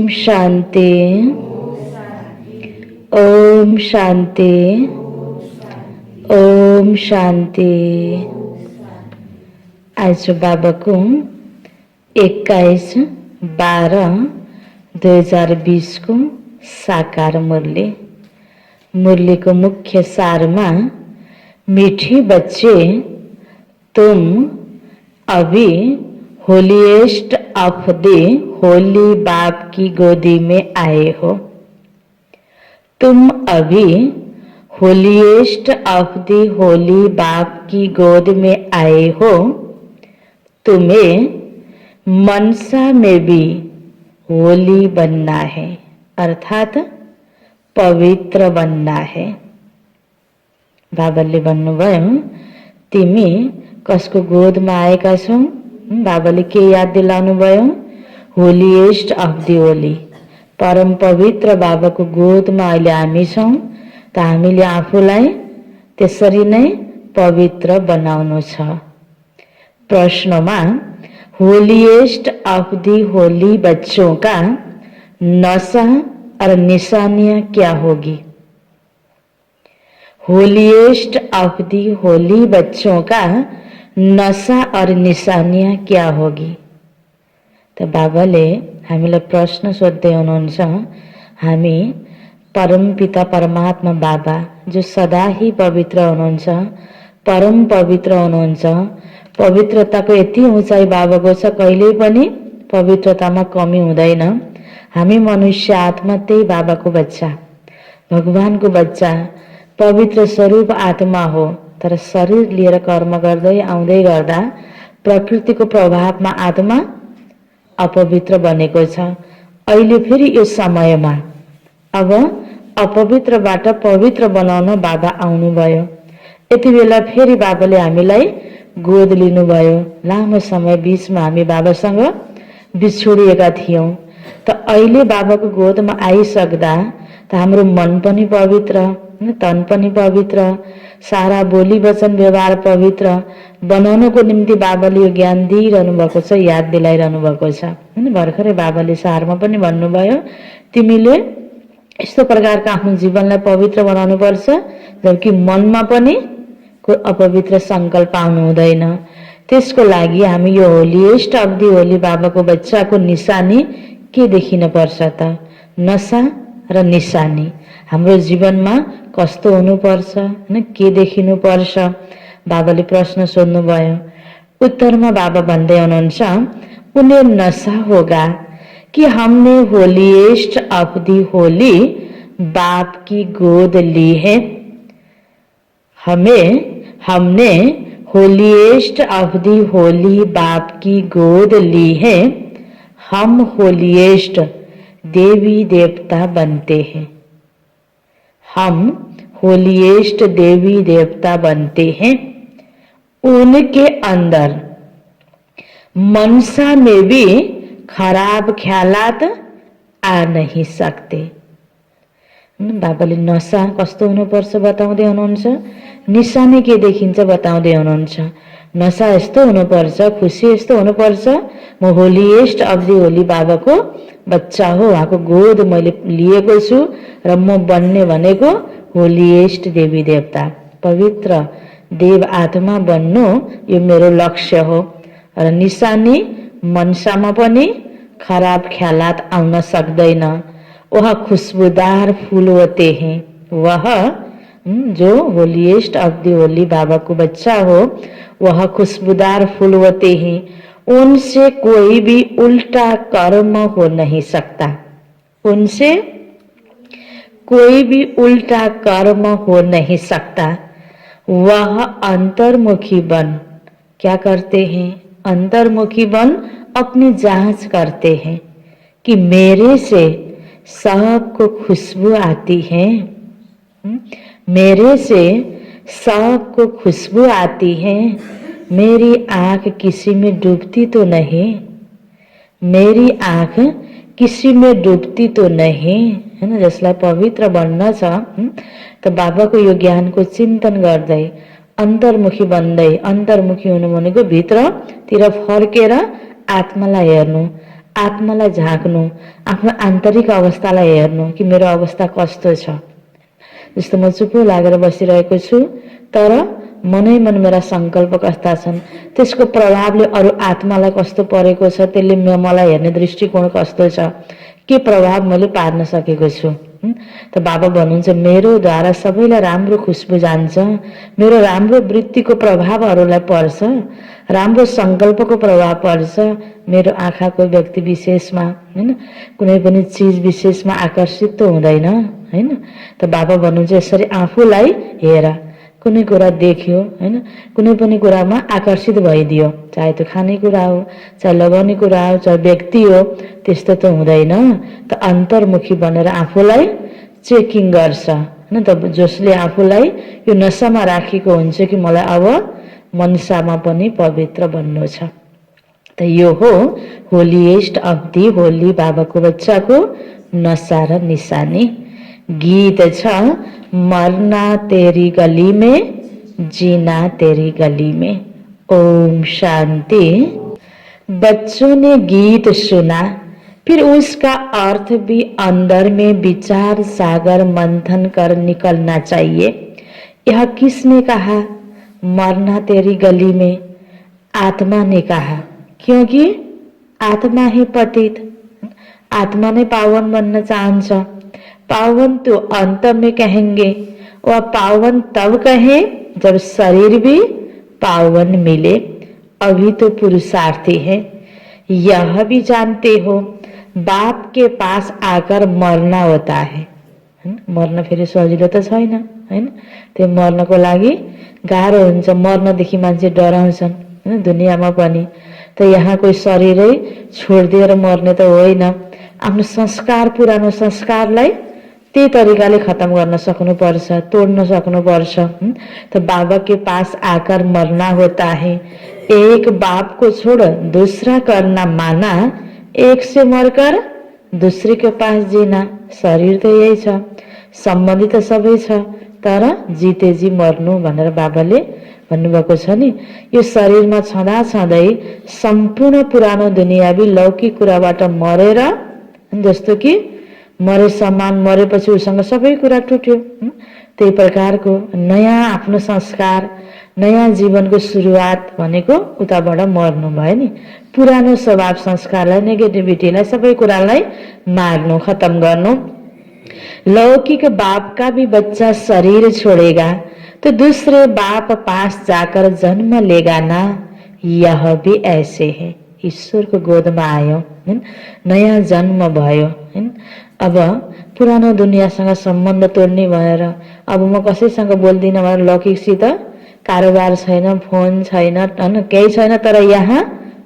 शान्ति। ओम शान्ति। ओम शान्ति। आज बाबाको 21/12/2020 को साकार मुरली। मुरलीको मुख्य सारमा, मीठे बच्चे, तुम अभी होलीएस्ट ऑफ द होली बाप की गोदी में आए हो। तुम अभी होलीएस्ट ऑफ द होली बाप की गोद में आए हो। तुम्हें मनसा में भी होली बनना है, अर्थात पवित्र बनना है। बाबाले भन्नुभयो, तिमी कसको गोदमा आएका छौ? बाबाले के याद दिलाउनु भयो? होलीएस्ट अफ द होली, परम पवित्र बाबाको गोदमा अहिले हामी छौं। त हामीले आफूलाई त्यसरी नै पवित्र बनाउनु छ। प्रश्नमा होलीएस्ट ऑफ द होली बच्चों का नशा और निशानियां क्या होगी? होलीएस्ट ऑफ द होली बच्चों का नशा और निशानियां क्या होगी? तो बाबाले हामीलाई प्रश्न सोध्दै हुनुहुन्छ। हामी परमपिता परमात्मा बाबा जो सदा ही पवित्र हुनुहुन्छ, परम पवित्र हुनुहुन्छ। पवित्रताको यति उचाइ बाबाको छ, कहिल्यै पनि पवित्रतामा कमी हुँदैन। हामी मनुष्य आत्मा त्यही बाबाको बच्चा, भगवानको बच्चा, पवित्र स्वरूप आत्मा हो। तर शरीर लिएर कर्म गर्दै आउँदै गर्दा प्रकृतिको प्रभावमा आत्मा अपवित्र बनेको छ। अहिले फेरि यो समयमा अब अपवित्रबाट पवित्र बनाउन बाबा आउनुभयो। यति बेला फेरि बाबाले हामीलाई गोद लिनुभयो। लामो समय बीचमा हामी बाबासँग बिछोडिएका थियौं। त अहिले बाबाको गोदमा आइसक्दा त हाम्रो मन पनि पवित्र, तन पनि पवित्र, सारा बोली वचन व्यवहार पवित्र बनाउनको निम्ति बाबाले यो ज्ञान दिइरहनु भएको छ, याद दिलाइरहनु भएको छ। भर्खरै बाबाले सारमा पनि भन्नुभयो, तिमीले यस्तो प्रकारका आफ्नो जीवनलाई पवित्र बनाउनु पर्छ जबकि मनमा पनि कोही अपवित्र संकल्प आउनु हुँदैन। त्यसको लागि हामी यो होलीएस्ट अफ द होली बाबाको बच्चाको निशानी के देखिन पर्छ त? नशा र निशानी हाम्रो जीवनमा कस्तो हुनुपर्छ, के देखिनु पर्छ? बाबाले प्रश्न सोध्नुभयो। उत्तरमा बाबा भन्दै हुनुहुन्छ, उन्हें नशा होगा कि हमने होलीएस्ट ऑफ द होली बाप की गोद ली है। हमने होलीएस्ट ऑफ द होली बाप की गोद ली है। हम होलीएस्ट देवी देवता बनते हैं। हम होलीएस्ट देवी देवता बनते हैं। उनके अंदर मनसा में भी खराब ख्यालात आ नहीं सकते। बाबाले नशा कस्तो हुनुपर्छ बताउँदै हुनुहुन्छ, निशानी के देखिन्छ बताउँदै हुनुहुन्छ। नशा यस्तो हुनुपर्छ, खुसी यस्तो हुनुपर्छ, म होलीएस्ट अफ द होली बाबाको बच्चा हो, उहाँको गोद मैले लिएको छु र म बन्ने भनेको होलीएस्ट देवी देवता, पवित्र देव आत्मा बन्नु यो मेरो लक्ष्य हो। र निशानी मनसामा पनि खराब ख्यालात आउन सक्दैन। वह खुशबूदार फूल होते हैं। वह जो होलीएस्ट ऑफ द होली बाबा को बच्चा हो, वह खुशबूदार फूल होते हैं। उनसे कोई भी उल्टा कर्म हो नहीं सकता। उनसे कोई भी उल्टा कर्म हो नहीं सकता। वह अंतर्मुखी बन क्या करते हैं? अंतर्मुखी बन अपनी जांच करते हैं कि मेरे से सबको खुशबू आती है, मेरे से सबको खुशबू आती है। मेरी आंख किसी में डूबती तो नहीं, मेरी आंख किसी में डूबती तो नहीं, है ना। जसलाई पवित्र बन्न छ त बाबाको यो ज्ञानको चिन्तन गर्दै अन्तर्मुखी बन्दै, अन्तर्मुखी हुनु भनेको भित्रतिर फर्केर आत्मालाई हेर्नु, आत्मालाई झाक्नु, आफ्नो आन्तरिक अवस्थालाई हेर्नु कि मेरो अवस्था कस्तो छ। जस्तो म चुप लागेर बसिरहेको छु, तर मनै मन मेरा सङ्कल्प कस्ता छन्, त्यसको प्रभावले अरू आत्मालाई कस्तो परेको छ, त्यसले मलाई हेर्ने दृष्टिकोण कस्तो छ, के प्रभाव मैले पार्न सकेको छु। त बाबा भन्नुहुन्छ मेरोद्वारा सबैलाई राम्रो खुसबु जान्छ, मेरो राम्रो वृत्तिको प्रभाव अरूलाई पर्छ, राम्रो सङ्कल्पको प्रभाव पर्छ मेरो आँखाको व्यक्ति विशेषमा, हैन, कुनै पनि चिज विशेषमा आकर्षित त हुँदैन, हैन। त बाबा भन्नुहुन्छ यसरी आफूलाई हेर, कुनै कुरा देख्यो, हैन, कुनै पनि कुरामा आकर्षित भइदियो, चाहे त्यो खानेकुरा हो, चाहे लगाउने कुरा हो, चाहे व्यक्ति हो, त्यस्तो त हुँदैन। त अन्तर्मुखी बनेर आफूलाई चेकिङ गर्छ, हैन। त जसले आफूलाई यो नशामा राखेको हुन्छ कि मलाई अब मनसामा पनि पवित्र बन्नु छ। त यो हो होलिएस्ट अफ दि होली, बाबाको बच्चाको नशा र निशानी। गीत छ मरना तेरी गली में, जीना तेरी गली में। ओम शांति। बच्चों ने गीत सुना, फिर उसका अर्थ भी अंदर में विचार सागर मंथन कर निकलना चाहिए। यह किसने कहा? मरना तेरी गली में, आत्मा ने कहा, क्योंकि आत्मा ही पतित, आत्मा ने पावन बनना चाहन्छ। पावन तो अंत में कहेंगे, वह पावन तब कहे जब शरीर भी पावन मिले। अभी तो पुरुषार्थी है। यह भी जानते हो बाप के पास आकर मरना होता है। मर्न फेरि सजिलो त छैन, हैन। त्यो मर्नको लागि गाह्रो हुन्छ, मर्नदेखि मान्छे डराउँछन्, हैन, दुनियाँमा पनि। त यहाँ कोही शरीरै छोडिदिएर मर्ने त होइन। आफ्नो संस्कार, पुरानो संस्कारलाई त्यही तरिकाले खत्म गर्न सक्नुपर्छ, तोड्न सक्नुपर्छ। त बाबा के पास आकर मरना होता है। एक बाप को छोड़ दूसरा करना माना, एक से मरकर दूसरे के पास जीना। शरीर त यही छ, सम्बन्धी त सबै छ, तर जिते जी मर्नु भनेर बाबाले भन्नुभएको छ नि। यो शरीरमा छँदा छँदै सम्पूर्ण पुरानो दुनियावी लौकिक कुराबाट मरेर, जस्तो कि मरे समान, मरेपछि उसँग सबै कुरा टुट्यो, त्यही प्रकारको नयाँ आफ्नो संस्कार, नयाँ जीवनको सुरुवात भनेको उताबाट मर्नु भयो नि। पुरानो स्वभाव संस्कारलाई, नेगेटिभिटीलाई, सबै कुरालाई मार्नु, खत्म गर्नु। लौकिक बाप का भी बच्चा शरीर छोड़ेगा तो दूसरे बाप पास जाकर जन्म लेगा ना, यह भी ऐसे है। ईश्वरको गोदमा आयो, नयाँ जन्म भयो, अब पुरानो दुनियाँसँग सम्बन्ध तोड्ने भनेर अब म कसैसँग बोल्दिनँ भनेर लौकिकसित कारोबार छैन, फोन छैन, हैन, केही छैन, तर यहाँ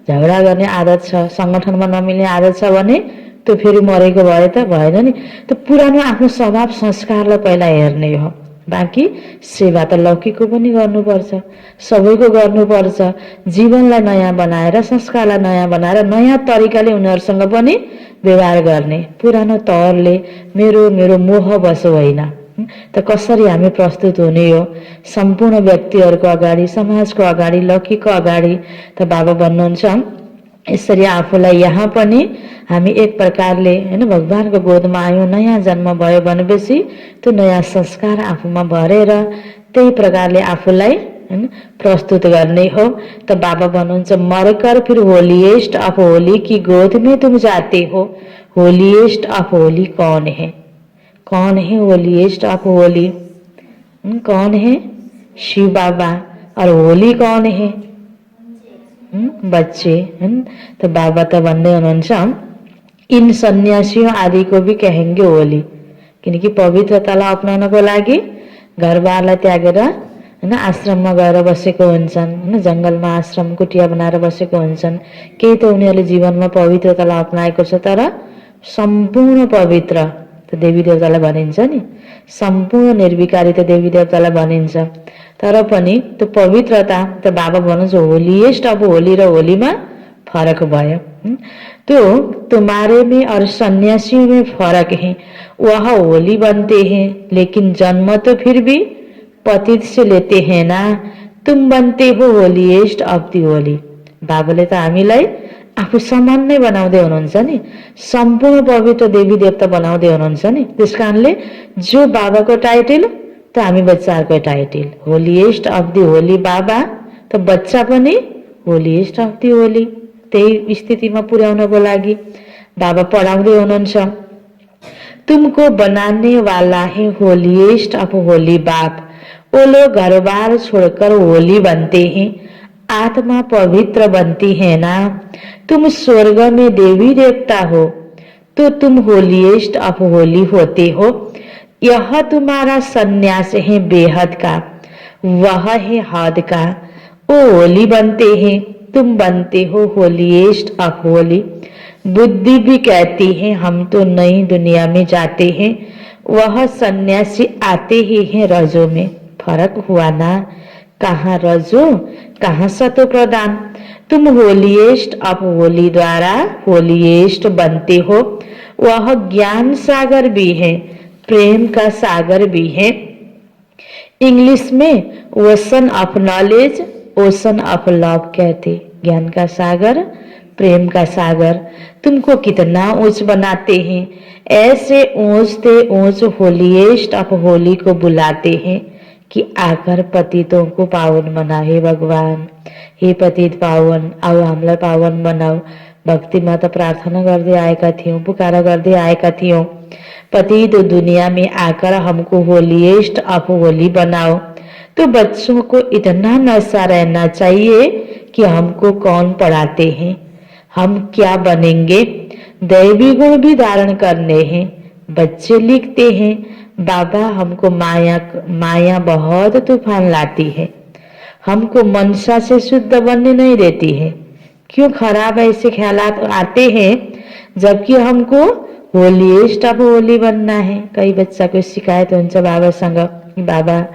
झगडा गर्ने आदत छ, संगठनमा नमिल्ने आदत छ भने त्यो फेरि मरेको भए त भएन नि। त पुरानो आफ्नो स्वभाव संस्कारलाई पहिला हेर्ने हो। बाँकी सेवा त लौकिकको पनि गर्नुपर्छ, सबैको गर्नुपर्छ। जीवनलाई नयाँ बनाएर, संस्कारलाई नयाँ बनाएर, नयाँ तरिकाले उनीहरूसँग पनि व्यवहार गर्ने। पुरानो तवरले मेरो मेरो मोह बसो होइन। त कसरी हामी प्रस्तुत हुने हो सम्पूर्ण व्यक्तिहरूको अगाडि, समाजको अगाडि, लौकिकको अगाडि। त बाबा भन्नुहुन्छ यसरी आफूलाई यहाँ पनि हामी एक प्रकारले, हैन, भगवानको गोदमा आयौँ, नयाँ जन्म भयो भनेपछि त्यो नयाँ संस्कार आफूमा भरेर त्यही प्रकारले आफूलाई, हैन, प्रस्तुत गर्ने हो। त बाबा भन्नुहुन्छ मरकर फिर होलीएस्ट अफ होली की गोद में तुम जाते हो। होलीएस्ट अफ होली कौन है? कौन है होलीएस्ट अफ होली? कौन है? शिव बाबा। और होली कौन है? बच्चे, हैन। तो बाबा त भन्दै हुनुहुन्छ इन सन्यासियों आदि को भी कहेंगे होली, किनकि पवित्रतालाई अपनाउनको लागि घरबारलाई त्यागेर, हैन, आश्रममा गएर बसेको हुन्छन्, हैन, जङ्गलमा आश्रम कुटिया बनाएर बसेको हुन्छन्। केही त उनीहरूले जीवनमा पवित्रतालाई अपनाएको छ, तर सम्पूर्ण पवित्र त देवी देवतालाई भनिन्छ नि, सम्पूर्ण निर्विकारी त देवी देवतालाई भनिन्छ। तर पनि त्यो पवित्रता त बाबा भन्नुहुन्छ होलीएस्ट अब होली र होलीमा फरक भयो। तो तुम्हारे में और सन्यासियों में फर्क है। वह होली बनते हैं लेकिन जन्म तो फिर भी पतित से लेते हैं ना। तुम बनते हो होलीएस्ट अफ दी होली। बाबाले त हामीलाई आफू समान नै बनाउँदै हुनुहुन्छ नि, सम्पूर्ण पवित्र देवी देवता बनाउँदै हुनुहुन्छ नि। त्यस कारणले जो बाबाको टाइटल त हामी बच्चाहरूको title, holiest of the Holi बाबा, त बच्चा पनि होलिएस्ट अफ द होली। त्यही स्थितिमा पुर्याउनको लागि बाबा पढाउँदै हुनुहुन्छ, तुमको बनाने वाला है होलिएस्ट अफ होली बाप। वो लोग घर बार छोड़कर होली बनते हैं, आत्मा पवित्र बनती है ना। तुम स्वर्ग में देवी देवता हो तो तुम होलिएस्ट ऑफ होली होते हो। यह तुम्हारा संन्यास है बेहद का, वह है हद का। वो होली बनते हैं, तुम बनते हो होलिएस्ट ऑफ होली। बुद्धि भी कहती है हम तो नई दुनिया में जाते हैं, वह सन्यासी आते ही हैं रजो में। फर्क हुआ ना, कहाँ रजो कहाँ सतो प्रदान। तुम होलिएस्ट ऑफ होली द्वारा होलिएस्ट बनते हो। वह ज्ञान सागर भी है, प्रेम का सागर भी है। इंग्लिश में ocean of knowledge, ocean of love कहते। ज्ञान का सागर, प्रेम का सागर। तुमको कितना ऊंच बनाते हैं, ऐसे ऊंचते ऊंच होलिएस्ट ऑफ होली को बुलाते हैं कि आकर पतितों को पावन बना। हे भगवान, हे पतित पावन, आओ हामीलाई पावन बनाऊ। भक्तिमा त प्रार्थना गर्दै आएका थियौं, पुकारा गर्दै आएका थियौं, पतित दुनिया में आकर हमको होलिएस्ट ऑफ होली बनाओ। तो बच्चों को इतना नशा रहना चाहिए कि हमको कौन पढ़ाते हैं, हम क्या बनेंगे। दैवी गुण भी धारण करने हैं। बच्चे लिखते हैं, बाबा हमको माया बहुत तूफान लाती है, हमको मनसा से शुद्ध बनने नहीं देती है। क्यों खराब ऐसे ख्यालात आते हैं जबकि हमको होलिएस्ट ऑफ होली बनना है। कई बच्चा को शिकायत हुन्छ बाबासँग, बाबा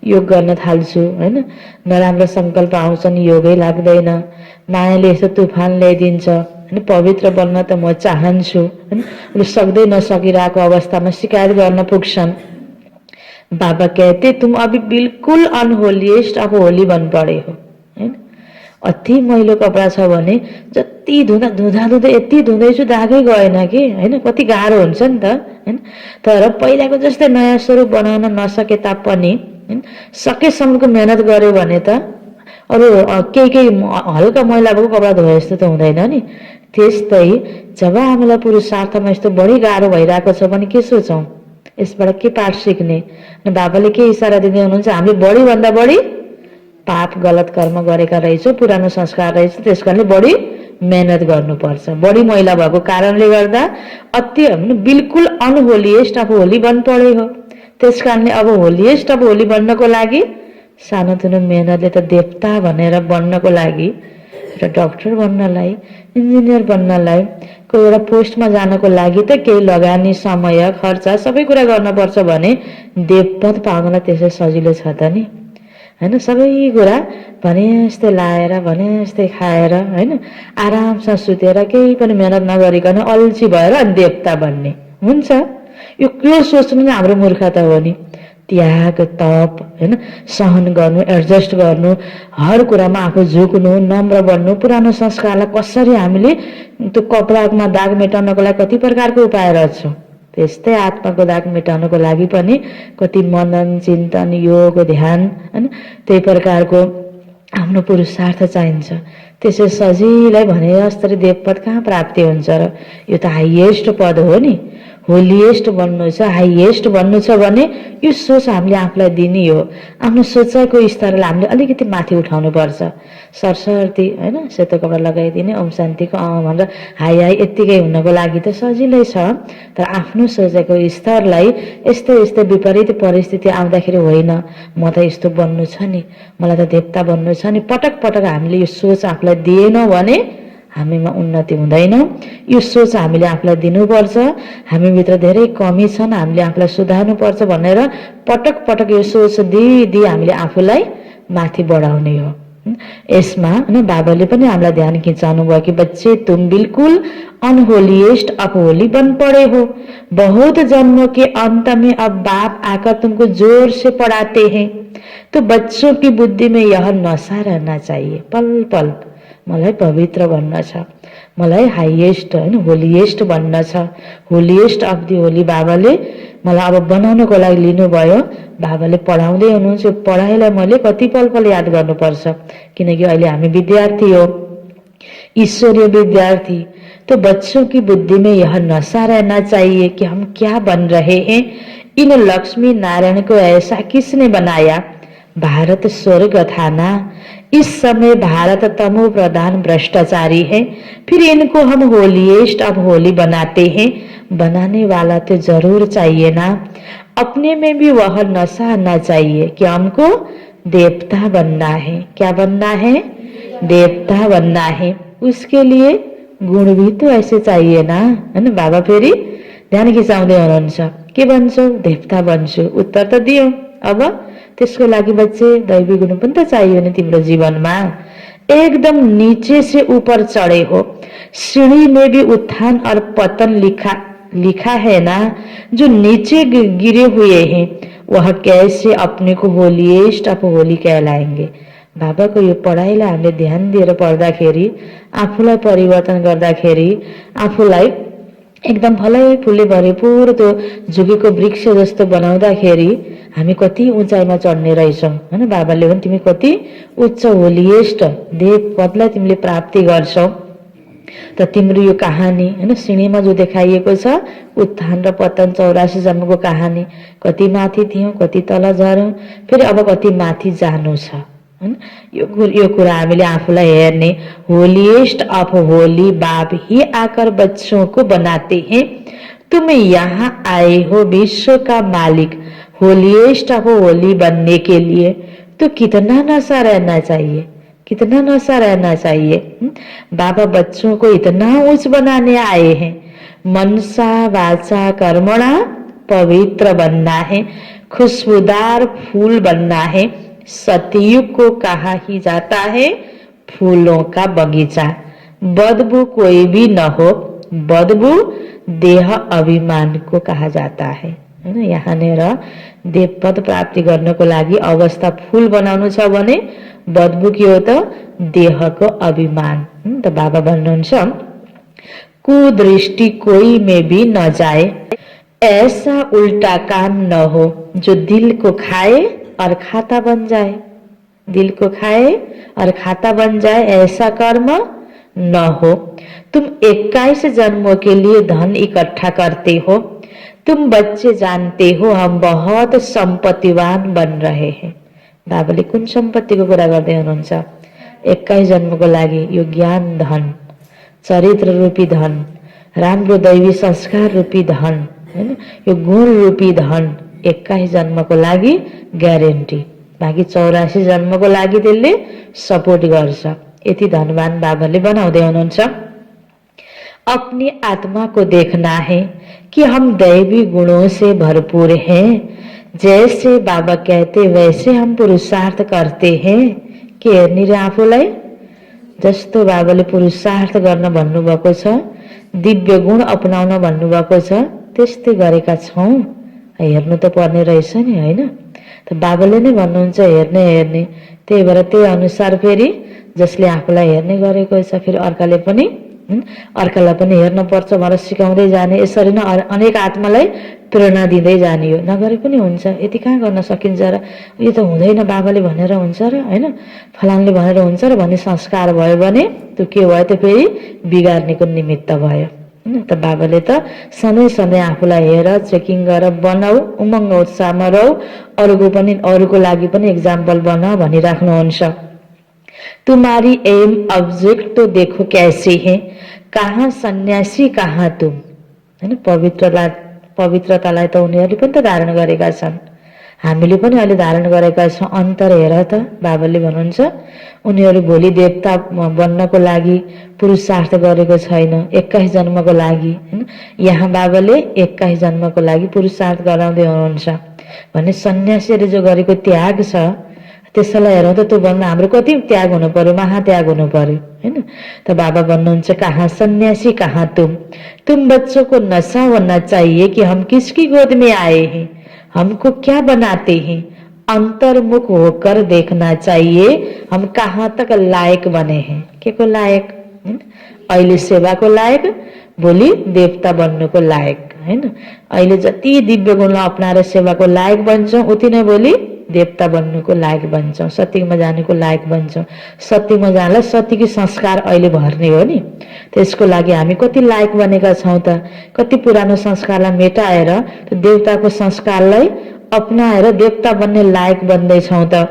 योग गर्न थाल्छु हैन, नराम्रो संकल्प आउँछन्, योगै लाग्दैन, मायाले यस्तो तुफान ल्याइदिन्छ हैन, पवित्र बन्न त म चाहन्छु हैन, सक्दै नसकिरहेको अवस्थामा शिकायत गर्न पुग्छन्। बाबा कहते तुम अभी बिल्कुल अनहोलिएस्ट ऑफ होली बन पड़े हो हैन। अति मैलो कपडा छ भने जति धुँदा धुँदा धुँदा यति धुँदैछु दागै गएन कि हैन, कति गाह्रो हुन्छ नि त हैन। तर पहिलाको जस्तै नयाँ स्वरूप बनाउन नसके तापनि हैन, सकेसम्मको मेहनत गर्यो भने त अरू केही हल्का मैला भएको कपडा धोए जस्तो त हुँदैन नि। त्यस्तै जब हामीलाई पुरुषार्थमा यस्तो बढी गाह्रो भइरहेको छ भने के सोचौं, यसबाट के पाठ सिक्ने। बाबाले के इशारा दिँदै हुनुहुन्छ, हामीले बढी भन्दा बढी पाप गलत कर्म गरेका रहेछौँ, पुरानो संस्कार रहेछ, त्यसकारणले बढी मेहनत गर्नुपर्छ। बढी मैला भएको कारणले गर्दा अति बिल्कुल अनहोलिएस्ट अफ होली बन पढे हो। त्यसकारणले अब होलिएस्ट अफ होली बन्नको लागि सानोतिनो मेहनतले त देवता भनेर बन्नको लागि, एउटा डाक्टर बन्नलाई, इन्जिनियर बन्नलाई, कोही एउटा पोस्टमा जानको लागि त केही लगानी, समय, खर्च सबै कुरा गर्नुपर्छ भने देवपद पाउनलाई त्यसै सजिलो छ त नि हैन। सबै कुरा भने जस्तै लाएर भने जस्तै खाएर हैन, आरामसँग सुतेर केही पनि मेहनत नगरिकन अल्छी भएर अनि देवता बन्ने हुन्छ। यो सोच्नु नै हाम्रो मूर्खता हो नि। त्याग, तप हैन, सहन गर्नु, एडजस्ट गर्नु, हर कुरामा आफू झुक्नु, नम्र बन्नु, पुरानो संस्कारलाई कसरी हामीले त्यो कपडामा दाग मेटाउनको लागि कति प्रकारको उपाय गर्छौं, त्यस्तै आत्माको दाग मेटाउनको लागि पनि कति मनन, चिन्तन, योग, ध्यान हैन, त्यही प्रकारको आफ्नो पुरुषार्थ चाहिन्छ। त्यसै सजिलै भने जसरी देवपद कहाँ प्राप्ति हुन्छ र। यो त हाइएस्ट पद हो नि। होलिएस्ट बन्नु छ, हाइएस्ट बन्नु छ भने यो सोच हामीले आफूलाई दिने हो। आफ्नो सोचाइको स्तरलाई हामीले अलिकति माथि उठाउनु पर्छ। सरसर्ती हैन, सेतो कपडा लगाइदिने, ओम शान्तिको भनेर हाई हाई यत्तिकै हुनको लागि त सजिलै छ। तर आफ्नो सोचाइको स्तरलाई यस्तो यस्तो विपरीत परिस्थिति आउँदाखेरि होइन म त यस्तो बन्नु छ नि, मलाई त देवता बन्नु छ नि, पटक पटक हामीले यो सोच आफूलाई दिएनौँ भने हामीमा उन्नति हुँदैन। यो सोच हामीले आफूलाई दिनुपर्छ। हामीभित्र धेरै कमी छन्, हामीले आफूलाई सुधार्नुपर्छ भनेर पटक पटक यो सोच दिई हामीले आफूलाई माथि बढाउने हो। यसमा हैन बाबाले पनि हामीलाई ध्यान खिचाउनु भयो कि बच्चे तुम बिल्कुल अनहोलिएस्ट अफ होली बन पड़े हो। बहुत जन्मों के अंत में अब बाप आकर तुमको जोर से पढ़ाते हैं, तो बच्चों की बुद्धि में यह नशा रहना चाहिए, पल पल मलाई पवित्र बन्न छ, मलाई हाइएस्ट होइन होलिएस्ट बन्न छ, होलिएस्ट अफ दि होली बाबाले मलाई अब बनाउनको लागि लिनुभयो। बाबाले पढाउँदै हुनुहुन्छ, पढाइलाई मैले कति पल पल याद गर्नुपर्छ, किनकि अहिले हामी विद्यार्थी हो, ईश्वरीय विद्यार्थी। तो बच्चों की बुद्धि में यह नशा रहना चाहिए कि हम क्या बन रहे हैं। इन लक्ष्मी नारायण को ऐसा किसने बनाया? भारत स्वर्ग था ना। इस समय भारत तमो प्रधान भ्रष्टाचारी है, फिर इनको हम होलीएस्ट ऑफ होली बनाते हैं। बनाने वाला तो जरूर चाहिए ना। अपने में भी वह नशा आना चाहिए कि हमको देवता बनना है। क्या बनना है? देवता बनना है। उसके लिए गुण भी तो ऐसे चाहिए ना, है ना। बाबा फेरि ध्यान खिचाउँदै हुनुहुन्छ, के बन्छौ? देवता बन्छु। उत्तर त दियो। अब त्यसको लागि बच्चे दैवी गुण पनि त चाहियो नि तिम्रो जीवनमा। एकदम नीचे से ऊपर चढ़े हो, सीढ़ी में भी उत्थान और पतन लिखा है ना। जो नीचे गिरे हुए हैं वह कैसे अपने को होलीएस्ट अफ होली कहलाएंगे। बाबाको यो पढाइलाई हामीले ध्यान दिएर पढ्दाखेरि, आफूलाई परिवर्तन गर्दाखेरि, आफूलाई एकदम फलै फुलले भरिपूर त्यो झुकेको वृक्ष जस्तो बनाउँदाखेरि हामी कति उचाइमा चढ्ने रहेछौँ, होइन। बाबाले पनि तिमी कति उच्च होलिएस्ट देव पदलाई तिमीले प्राप्ति गर्छौ। त तिम्रो यो कहानी, होइन, सिँढीमा जो देखाइएको छ उत्थान र पतन 84 जन्मको कहानी, कति माथि थियौँ, कति तल झर्यौँ, फेरि अब कति माथि जानु छ, हैन। यो कुरा हामीले आफूलाई हेर्ने। होलीएस्ट अफ होली बाप ही आकर बच्चों को बनाते हैं। तुम यहाँ आए हो विश्व का मालिक होलीएस्ट अफ होली बनने के लिए, तो कितना नशा रहना चाहिए, कितना नशा रहना चाहिए। बाबा बच्चों को इतना उच्च बनाने आए हैं। मनसा वाचा कर्मणा पवित्र बनना है, खुशबूदार फूल बनना है। सतयुग को कहा ही जाता है फूलों का बगीचा। बदबू कोई भी न हो, बदबू देह अभिमान को कहा जाता है, हैन। यहाँनिर देवपद प्राप्ति गर्नको लागि अवस्था फूल बनाउनु छ भने बदबू के हो त? देहको अभिमान। त बाबा भन्नुहुन्छ कुदृष्टि कोई में भी न जाए, ऐसा उल्टा काम न हो जो दिल को खाए और खाता बन जाए। दिल को खाए और खाता बन जाए, ऐसा कर्म न हो। तुम 21 जन्मों के लिए धन इकट्ठा करते हो। तुम बच्चे जानते हो हम बहुत सम्पत्तिवान बन रहे हैं। बाबाले कुन सम्पत्तिको कुरा गर्दै हुनुहुन्छ? 21 जन्मको लागि यो ज्ञान धन, चरित्र रूपी धन, राम्रो दैवी संस्कार रूपी धन, हैन, यो गुण रूपी धन 21 जन्मको लागि ग्यारेन्टी। बाँकी 84 जन्मको लागि त्यसले सपोर्ट गर्छ। यति धनवान बाबाले बनाउँदै हुनुहुन्छ। अपनी आत्मा को देखना है कि हम दैवी गुणों से भरपूर हैं। जैसे बाबा कहते वैसे हम पुरुषार्थ करते हैं। के हेर्ने रे आफूलाई? जस्तो बाबाले पुरुषार्थ गर्न भन्नुभएको छ, दिव्य गुण अपनाउन भन्नुभएको छ, त्यस्तै गरेका छौँ। हेर्नु त पर्ने रहेछ नि, होइन। त बाबाले नै भन्नुहुन्छ हेर्ने। त्यही भएर त्यही अनुसार फेरि जसले आफूलाई हेर्ने गरेको छ फेरि अर्कालाई पनि हेर्न पर्छ भनेर सिकाउँदै जाने। यसरी नै अनेक आत्मालाई प्रेरणा दिँदै जाने हो। नगरे पनि हुन्छ, यति कहाँ गर्न सकिन्छ र, यो त हुँदैन बाबाले भनेर हुन्छ र, होइन, फलानले भनेर हुन्छ र भन्ने संस्कार भयो भने त्यो के भयो त फेरि बिगार्नेको निमित्त भयो, हैन। त बाबाले त सधैँ आफूलाई हेर, चेकिङ गर, बनाऊ, उमङ्ग उत्साहमा रहौ, अरूको लागि पनि एक्जाम्पल बना भनिराख्नुहुन्छ। तुम्हारी एम ऑब्जेक्ट तो देखो कैसे है, कहाँ सन्यासी कहाँ तुम, हैन। पवित्रतालाई त उनीहरूले पनि त धारण गरेका छन्, हामीले पनि अहिले धारण गरेका छौँ। अन्तर हेर त, बाबाले भन्नुहुन्छ उनीहरू भोलि देवता बन्नको लागि पुरुषार्थ गरेको छैन 21 जन्मको लागि, हैन। यहाँ बाबाले 21 जन्मको लागि पुरुषार्थ गराउँदै हुनुहुन्छ भने सन्यासीले जो गरेको त्याग छ त्यसलाई हेरौँ त त्यो भन्दा हाम्रो कति त्याग हुनु पर्यो, महात्याग हुनु पर्यो, हैन। त बाबा भन्नुहुन्छ कहाँ सन्यासी कहाँ तुम बच्चों को नशा होना चाहिए कि हम किसकी गोद में आए हैं, हमको क्या बनाते हैं। अंतर्मुख होकर देखना चाहिए हम कहाँ तक लायक बने हैं। के को लायक? हैन। अहिले सेवाको लायक, भोलि देवता बन्नुको लायक हैन। अहिले जति दिव्य गुणलाई अपनाएर सेवाको लायक बन्छौँ उति नै भोलि देवता बन्नुको लायक बन्छौँ, सतीमा जानुको लायक बन्छौँ। सतीमा जानलाई सतीको संस्कार अहिले भर्ने हो नि, त्यसको लागि हामी कति लायक बनेका छौँ त। कति पुरानो संस्कारलाई मेटाएर त्यो देवताको संस्कारलाई अपनाएर देवता बन्ने लायक बन्दैछौँ त।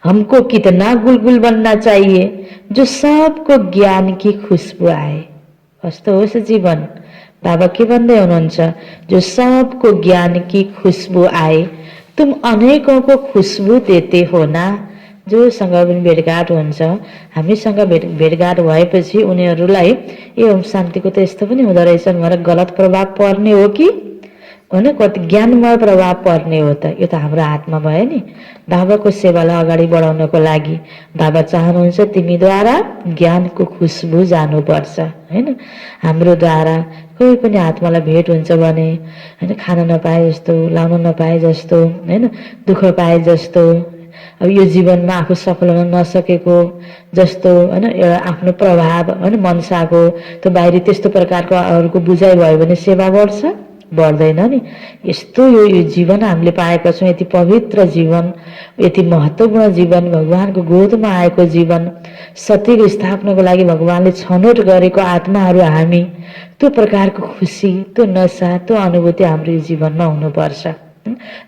हमको कितना गुलगुल बनना चाहिए जो सबको ज्ञान की खुशबू आए। कस्तो होस् जीवन। बाबा के भन्दै हुनुहुन्छ, जो सबको ज्ञान की खुशबू आए। तुम अनेकों को खुशबू देते हो ना। जोसँग पनि भेटघाट हुन्छ, हामीसँग भेटघाट भएपछि उनीहरूलाई ए ओम शान्तिको त यस्तो पनि हुँदो रहेछ भनेर गलत प्रभाव पर्ने हो कि होइन, कति ज्ञानमय प्रभाव पर्ने हो त। यो त हाम्रो हातमा भयो नि। बाबाको सेवालाई अगाडि बढाउनको लागि बाबा चाहनुहुन्छ तिमीद्वारा ज्ञानको खुशबू जानुपर्छ होइन। हाम्रोद्वारा कोही पनि आत्मालाई भेट हुन्छ भने होइन, खान नपाए जस्तो, लाउन नपाए जस्तो होइन, दुःख पाए जस्तो, अब यो जीवनमा आफू सफल हुन नसकेको जस्तो होइन, एउटा आफ्नो प्रभाव होइन मनसाको त्यो बाहिरी त्यस्तो प्रकारको अरूको बुझाइ भयो भने सेवा बढ्छ, बढ्दैन नि। यस्तो यो जीवन हामीले पाएका छौँ, यति पवित्र जीवन, यति महत्त्वपूर्ण जीवन, भगवानको गोदमा आएको जीवन, सत्यको स्थापनाको लागि भगवानले छनौट गरेको आत्माहरू हामी। त्यो प्रकारको खुसी, त्यो नशा, त्यो अनुभूति हाम्रो जीवनमा हुनुपर्छ।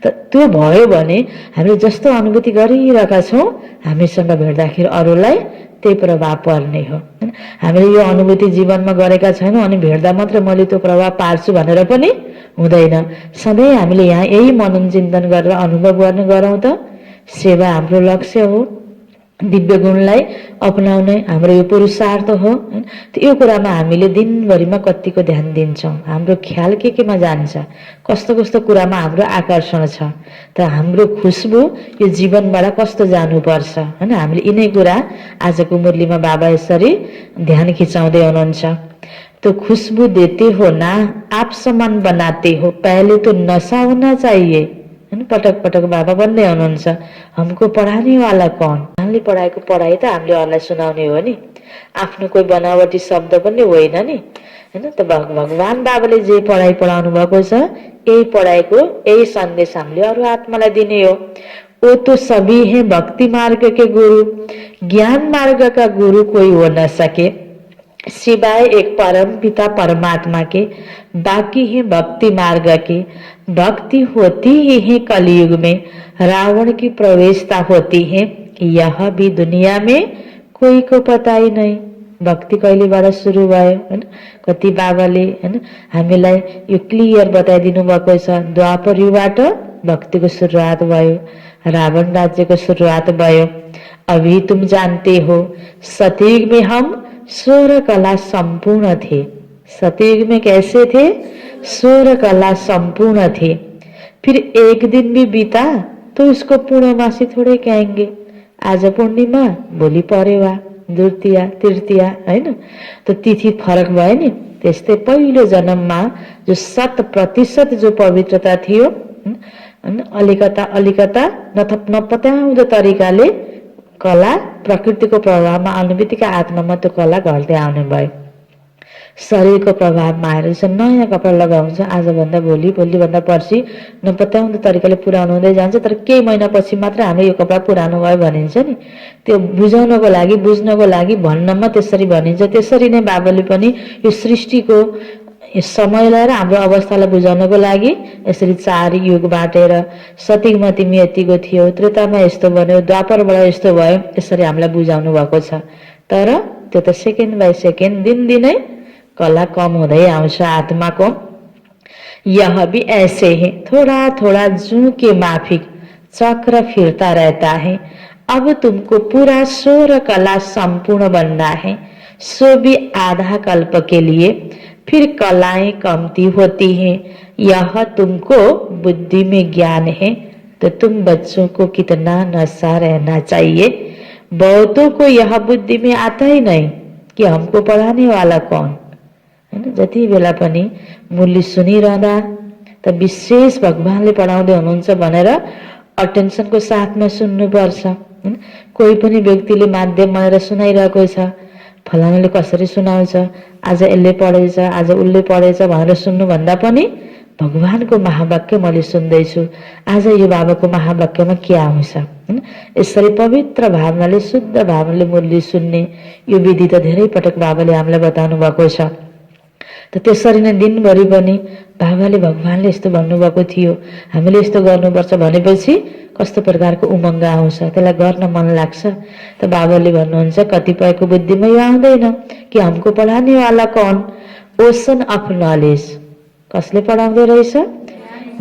त त्यो भयो भने हामीले जस्तो अनुभूति गरिरहेका छौँ हामीसँग भेट्दाखेरि अरूलाई त्यही प्रभाव पर्ने हो। हामीले यो अनुभूति जीवनमा गरेका छैनौँ अनि भेट्दा मात्र मैले त्यो प्रभाव पार्छु भनेर पनि हुँदैन। सधैँ हामीले यहाँ यही मनन चिन्तन गरेर अनुभव गर्ने गरौँ त। सेवा हाम्रो लक्ष्य हो, दिव्य गुणलाई अपनाउने हाम्रो यो पुरुषार्थ हो। यो कुरामा हामीले दिनभरिमा कतिको ध्यान दिन्छौँ, हाम्रो ख्याल केमा जान्छ, कस्तो कस्तो कुरामा हाम्रो आकर्षण छ, त हाम्रो खुशबू यो जीवनबाट कस्तो जानुपर्छ होइन। हामीले यिनै कुरा आजको मुरलीमा बाबा यसरी ध्यान खिचाउँदै हुनुहुन्छ। तो खुशबू देते हो ना, आप समान बनाते हो, पहले तो नशा होना चाहिए। पटक पटक बाबा भन्दै हुनुहुन्छ, हमको पढाने वाला कौन। हामीले पढाएको पढाइ त हामीले अरूलाई सुनाउने हो नि, आफ्नो कोही बनावटी शब्द पनि होइन नि होइन। त भगवान बाबाले जे पढाइ पढाउनु भएको छ यही पढाइको यही सन्देश हामीले अरू आत्मालाई दिने हो। वो तो सभी है भक्ति मार्ग के गुरु, ज्ञान मार्ग का गुरु कोई हो न सके सिवाय एक परम पिता परमात्मा के, बाकी है भक्ति मार्ग के। भक्ति होती ही है कलयुग में, रावण की प्रवेशता होती है, यह भी दुनिया में कोही को पता ही नहीं। भक्ति कहिलेबाट सुरु भयो हैन। कति बाबाले हैन हामीलाई यो क्लियर बताइदिनु भएको छ। द्वापर युगबाट भक्तिको सुरुवात भयो, रावण राज्यको सुरुवात भयो। अभी तुम जानते हो सतयुग में हम 16 कला संपूर्ण थे। सतयुग में कैसे थे? 16 कला संपूर्ण थे। फिर एक दिन भी बीता तो उसको पूर्णमासी थोड़े कहेंगे। आज पूर्णिमा भोलि परेवा, द्वितीया, तृतीया हैन। तो तिथि फरक भयो नि। त्यस्तै पहिलो जन्ममा जो 100% जो पवित्रता थियो अलिकता अलिकता नपत्याउँदो तरिकाले कला प्रकृतिको प्रभावमा आउने बित्तिकै आत्मामा त्यो कला घट्दै आउने भयो। शरीरको प्रभावमा आएर चाहिँ नयाँ कपडा लगाउँछ, आजभन्दा भोलि, भोलिभन्दा पर्सि नपत्याउँदो तरिकाले पुरानो हुँदै जान्छ। तर केही महिनापछि मात्र हाम्रो यो कपडा पुरानो भयो भनिन्छ नि। त्यो बुझाउनको लागि, बुझ्नको लागि भन्नमा त्यसरी भनिन्छ। त्यसरी नै बाबाले पनि यो सृष्टिको समयलाई र हाम्रो अवस्थालाई बुझाउनको लागि यसरी 4 युग बाटेर सतयुगमा तिमी यतिको थियो, त्रेतामा यस्तो बन्यो, द्वापरबाट यस्तो भयो, यसरी हामीलाई बुझाउनु भएको छ। तर त्यो त सेकेन्ड बाई सेकेन्ड दिनदिनै कला कम हुँदै आउँछ आत्माको। यह भी ऐसे है, थोड़ा थोड़ा जू के माफिक चक्र फिरता रहता है। अब तुमको पूरा 16 कला संपूर्ण बनना है, सो भी आधा कल्प के लिए। फिर कलाएं कमती होती हैं। यह तुमको बुद्धि में ज्ञान है तो तुम बच्चों को कितना नशा रहना चाहिए। बहुतों को यह बुद्धि में आता ही नहीं कि हमको पढ़ाने वाला कौन हैन। जति बेला पनि मुरली सुनिरहँदा त विशेष भगवानले पढाउँदै हुनुहुन्छ भनेर अटेन्सनको साथमा सुन्नुपर्छ। कोही पनि व्यक्तिले माध्यम भनेर सुनाइरहेको छ फलानाले कसरी सुनाउँछ, आज यसले पढेछ, आज उसले पढेछ भनेर सुन्नुभन्दा पनि भगवानको महावाक्य मैले सुन्दैछु, आज यो बाबाको महावाक्यमा के आउँछ, हैन? यसरी पवित्र भावनाले, शुद्ध भावनाले मुरली सुन्ने यो विधि त धेरै पटक बाबाले हामीलाई बताउनु भएको छ। त त्यसरी नै दिनभरि पनि बाबाले, भगवानले यस्तो भन्नुभएको थियो, हामीले यस्तो गर्नुपर्छ भनेपछि कस्तो प्रकारको उमङ्ग आउँछ, त्यसलाई गर्न मन लाग्छ। त बाबाले भन्नुहुन्छ कतिपयको बुद्धिमा यो आउँदैन कि हमको पढाने वाला कौन, ओसन अफ नलेज। कसले पढाउँदो रहेछ?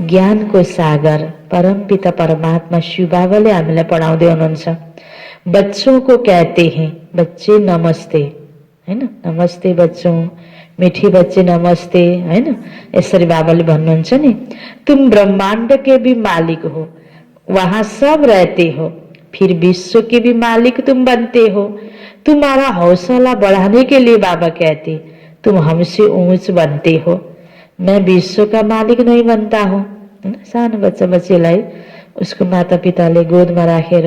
ज्ञानको सागर परमपिता परमात्मा शिव बाबाले हामीलाई पढाउँदै हुनुहुन्छ। बच्चों को कहते हैं, बच्चे नमस्ते, हैन? नमस्ते बच्चों, मीठी बच्चे नमस्ते, हैन? यसरी बाबाले भन्नुहुन्छ नि, तुम ब्रह्मांड के भी मालिक हो, वहां सब रहते हो, फिर विश्व के भी मालिक तुम बनते हो। तुम्हारा हौसला बढ़ाने के लिए बाबा कहते, तुम हमसे ऊंच बनते हो। मैं विश्व का मालिक नहीं बनता हूँ। सानो बच्चा बच्चीलाई उसको माता पिताले गोदमा राखेर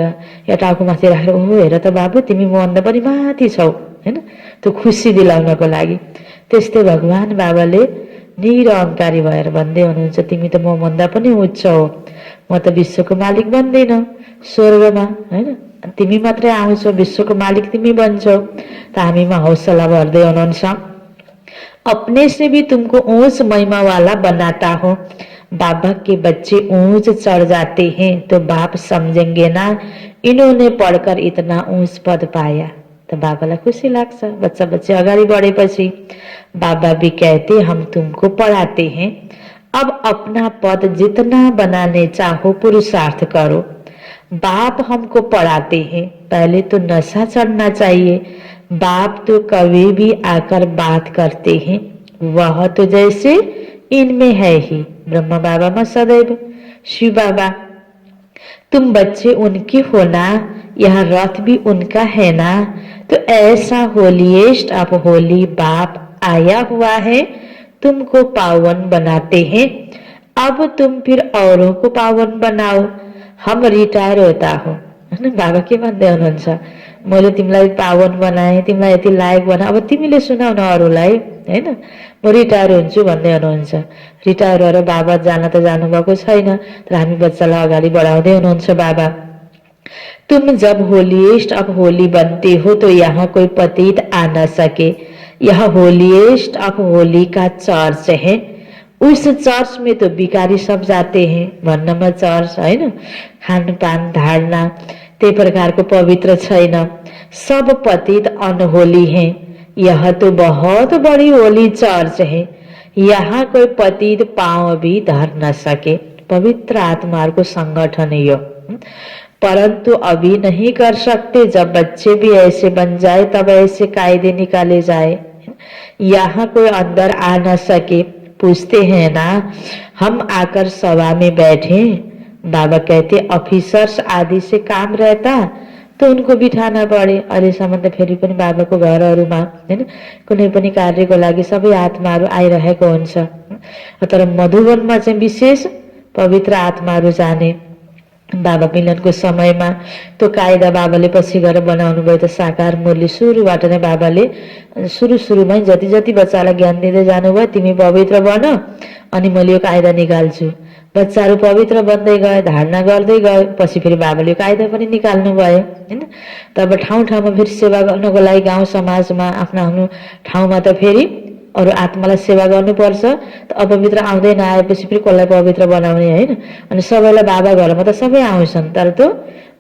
या टाउको माथि राखेर, ओहो हेर त बाबु तिमी मभन्दा पनि माथि छौ, हैन? त्यो खुसी दिलाउनको लागि। त्यस्तै भगवान बाबाले निरहङ्कारी भएर भन्दै हुनुहुन्छ, तिमी त मभन्दा पनि उच्च हो, म त विश्वको मालिक बन्दैन स्वर्गमा, हैन? तिमी मात्रै आउँछौ, विश्वको मालिक तिमी बन्छौ। त हामीमा हौसला भर्दै हुनुहुन्छ। अपने से भी तुमको ऊंच महिमा वाला बनाता हो। बाबा के बच्चे ऊंच चढ़ जाते हैं तो बाप समझेंगे ना इन्होंने पढ़कर इतना ऊंच पद पाया। तो बाबालाई खुसी लाग्छ बच्चा बच्चे अगाडि बढेपछि। बाबा भी कहते हम तुमको पढ़ाते हैं, अब अपना पद जितना बनाने चाहो पुरुषार्थ करो। बाप हमको पढ़ाते हैं, पहले तो नशा चढ़ना चाहिए। बाप तो कभी भी आकर बात करते हैं, वह तो जैसे इनमें है ही। ब्रह्मा बाबा में सदैव शिव बाबा, तुम बच्चे उनके हो ना, यह रथ भी उनका है ना, तो ऐसा होलीएस्ट ऑफ होली बाप आया हुआ है, तुमको पावन बनाते हैं। अब तुम फिर औरों को पावन बनाओ, हम रिटायर होता हो। बाबा के भन्दै हुनुहुन्छ, मैले तिमीलाई पावन बनाएँ, तिमीलाई यति लायक बनाएँ, अब तिमीले सुनाउ न अरूलाई, हैन? म रिटायर हुन्छु भन्दै हुनुहुन्छ। रिटायर भएर बाबा जान त जानुभएको छैन, तर हामी बच्चालाई अगाडि बढाउँदै हुनुहुन्छ बाबा। तुम जब होलीएस्ट ऑफ होली बनते हो तो यहाँ कोई पतित आ न सके। यह होलीएस्ट ऑफ होली का चर्च है, उस चर्च में तो भिखारी सब जाते हैं। भन्नमा चर्च, हैन? खानपान धारणा त्यही प्रकारको पवित्र छैन, सब पतित अनहोली हैं। यह तो बहुत बड़ी होली चर्च है, यहाँ कोई पतित पांव भी धर न सके। पवित्र आत्माहरूको संगठन है यो, परंतु अभी नहीं कर सकते। जब बच्चे भी ऐसे बन जाए तब ऐसे कायदे निकाले जाए। यहाँ कोई अंदर आ न सके। पूछते हैं ना, हम आकर सभा में बैठे, बाबा कहते ऑफिसर्स आदि से काम रहता तो उनको बिठाना पड़े। अहिलेसम्म त फेरि पनि बाबाको घरहरूमा, हैन, कुनै पनि कार्यको लागि सबै आत्माहरू आइरहेको हुन्छ, तर मधुवनमा चाहिँ विशेष पवित्र आत्माहरू जाने। बाबा मिलनको समयमा त्यो कायदा बाबाले पछि गएर बनाउनु भयो। त साकार मुरली सुरुबाट नै बाबाले सुरुमै जति जति बच्चालाई ज्ञान दिँदै जानुभयो, तिमी पवित्र बन अनि मैले यो कायदा निकाल्छु। बच्चाहरू पवित्र बन्दै गए, धारणा गर्दै गए, पछि फेरि बाबाले यो कायदा पनि निकाल्नु भयो, हैन? तब ठाउँ ठाउँमा फेरि सेवा गर्नको लागि गाउँ समाजमा आफ्नो आफ्नो ठाउँमा त फेरि अरू आत्मालाई सेवा गर्नुपर्छ। त अपवित्र आउँदै नआएपछि फेरि कसलाई पवित्र बनाउने, हैन? अनि सबैलाई बाबा घरमा त सबै आउँछन्, तर त्यो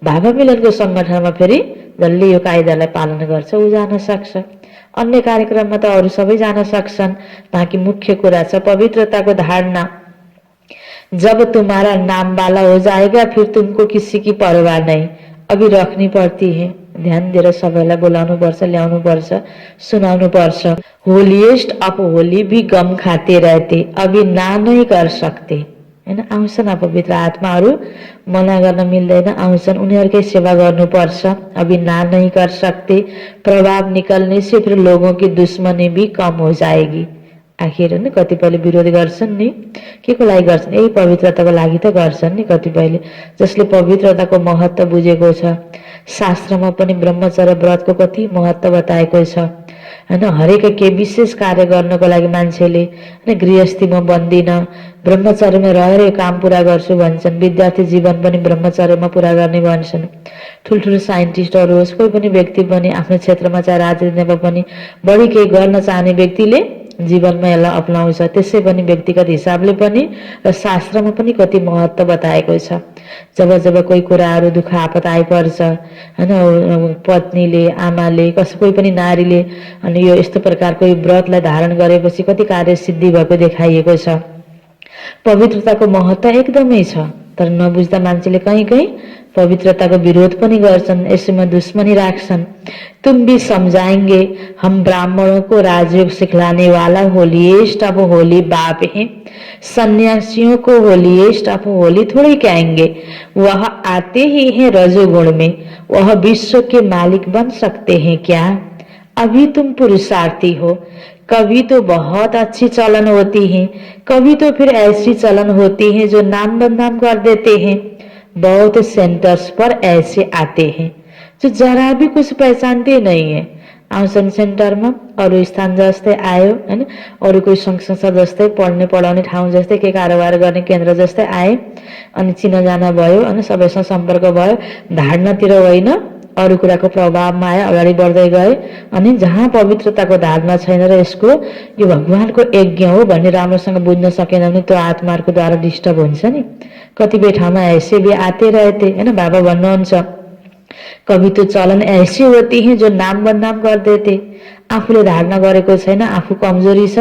बाबा मिलनको सङ्गठनमा फेरि जसले यो कायदालाई पालन गर्छ ऊ जान सक्छ। अन्य कार्यक्रममा त अरू सबै जान सक्छन्। बाँकी मुख्य कुरा छ पवित्रताको धारणा। जब तुम्हारा नाम वाला हो जाएगा फिर तुमको किसी की परवाह नहीं, अभी रखनी पड़ती है। ध्यान दिएर सबैलाई बोलाउनु पर्छ, ल्याउनु पर्छ, सुनाउनु पर्छ। होलीएस्ट अफ होली भी गम खाते रहते, अभी ना नहीं कर सकते, हैन? आउँछन् अपवित्र आत्माहरू, मना गर्न मिल्दैन, आउँछन्, उनीहरूकै सेवा गर्नुपर्छ। अभी ना नहीं कर सकते, प्रभाव निकलने से फिर लोगों की दुश्मनी भी कम हो जाएगी। आखिर हैन कतिपयले विरोध गर्छन् नि, के को लागि गर्छन्? यही पवित्रताको लागि त गर्छन् नि कतिपयले, जसले पवित्रताको महत्त्व बुझेको छ। शास्त्रमा पनि ब्रह्मचर्य व्रतको कति महत्त्व बताएको छ हैन। हरेक के विशेष कार्य गर्नको लागि मान्छेले हैन गृहस्थीमा बन्दिन ब्रह्मचर्यमा रहेर यो काम पूरा गर्छु भन्छन्। विद्यार्थी जीवन पनि ब्रह्मचर्यमा पूरा गर्ने भन्छन्। ठुल्ठुलो साइन्टिस्टहरू होस् कोही पनि व्यक्ति पनि आफ्नो क्षेत्रमा चाहे राजनीतिमा पनि बढी केही गर्न चाहने व्यक्तिले जीवनमा यसलाई अपनाउँछ। त्यसै पनि व्यक्तिगत हिसाबले पनि र शास्त्रमा पनि कति महत्त्व बताएको छ। जब जब कोही कुराहरू दुःख आपत आइपर्छ हैन पत्नीले आमाले कोही पनि नारीले अनि यो यस्तो प्रकारको यो व्रतलाई धारण गरेपछि कति कार्य सिद्धि भएको देखाइएको छ। पवित्रताको महत्त्व एकदमै छ तर नबुझ्दा मान्छेले कहीँ कहीँ पवित्रता को विरोध पनि गर्छन्, यसैमा दुश्मनी राख्छन्। तुम भी समझाएंगे हम ब्राह्मणों को राजयोग सिखलाने वाला होलीस्ट अब होली बाप है, सन्यासियों को होलीस्ट अब होली थोड़ी कहेंगे। वह आते ही हैं रजोगुण में, वह विश्व के मालिक बन सकते हैं क्या? अभी तुम पुरुषार्थी हो। कभी तो बहुत अच्छी चलन होती है, कभी तो फिर ऐसी चलन होती है जो नाम बदनाम कर देते हैं। बहुत सेंटर्स पर ऐसे आते हैं जो जरा भी कुछ पहचानते नहीं है। आउँछन् सेन्टरमा अरू स्थान जस्तै आयो हैन, अरू कोही संघ संस्था जस्तै पढ्ने पढाउने ठाउँ जस्तै के कारोबार गर्ने केन्द्र जस्तै आए अनि चिनाजाना भयो अनि सबैसँग सम्पर्क भयो। धारणातिर होइन अरू कुराको प्रभावमा आए, अगाडि बढ्दै गए अनि जहाँ पवित्रताको धारणा छैन र यसको यो भगवानको यज्ञ हो भन्ने राम्रोसँग बुझ्न सकेन भने त्यो आत्माहरूको द्वारा डिस्टर्ब हुन्छ नि। कतिपय ठाउँमा ऐसे भी आते रहते हैन। बाबा भन्नुहुन्छ कभी तो चलन ऐसी होती है जो नाम बदनाम कर देते। आफूले धारणा गरेको छैन, आफू कमजोरी छ,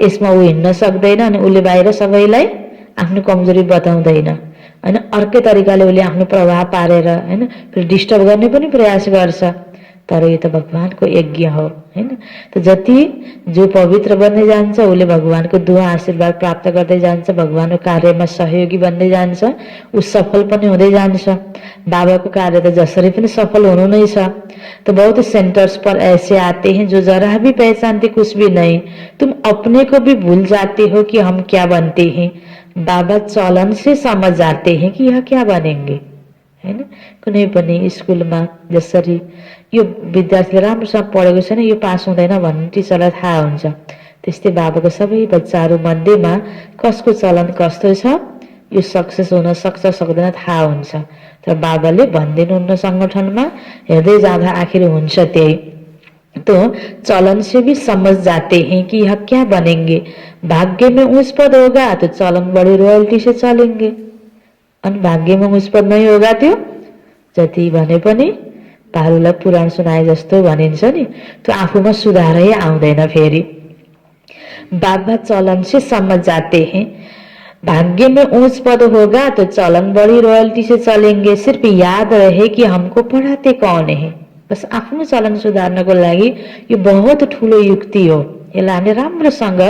यसमा ऊ हिँड्न सक्दैन अनि उसले बाहिर सबैलाई आफ्नो कमजोरी बताउँदैन हैन। अर्कै तरिकाले उसले आफ्नो प्रभाव पारेर हैन फेरि डिस्टर्ब गर्ने पनि प्रयास गर्छ। तर यो त भगवानको यज्ञ हो हैन। त जति जो पवित्र बन्दै जान्छ उसले भगवानको दुआ आशीर्वाद प्राप्त गर्दै जान्छ, भगवानको कार्यमा सहयोगी बन्दै जान्छ, ऊ सफल पनि हुँदै जान्छ। बाबाको कार्य त जसरी पनि सफल हुनु नै छ। तो बहुत सेंटर्स पर ऐसे आते हैं जो जरा भी पहचानते कुछ भी नहीं। तुम अपने को भी भूल जाते हो कि हम क्या बनते हैं। बाबा चलन से समझ जाते हैं कि यह क्या बनेंगे हैन। कुनै पनि स्कुलमा जसरी यो विद्यार्थीले राम्रोसँग पढेको छैन यो पास हुँदैन भन्ने टिचरलाई थाहा हुन्छ, त्यस्तै बाबाको सबै बच्चाहरू मध्येमा कसको चलन कस्तो छ, यो सक्सेस हुन सक्छ सक्दैन थाहा हुन्छ। तर बाबाले भन्दिनुहुन्न संगठनमा हेर्दै जाँदा आखिर हुन्छ त्यही। तो चलन से भी समझ जाते हैं कि यह क्या बनेंगे। भाग्य में ऊंच पद होगा तो चलन बड़ी रॉयल्टी से चलेंगे, अनि भाग्यमा ऊंच पद नहीं होगा त्यो जति भने पनि पारुलाई पुराण सुनाए जस्तो भनिन्छ नि, त्यो आफूमा सुधारै आउँदैन। फेरि बाबा चलन से समझ जाते हैं, भाग्य में ऊंच पद होगा तो चलन बड़ी रॉयल्टी से चलेंगे। सिर्फ याद रहे कि हमको पढाते कौन है। बस आफ्नो चलन सुधार्नको लागि यो बहुत ठुलो युक्ति हो। यसलाई हामीले राम्रोसँग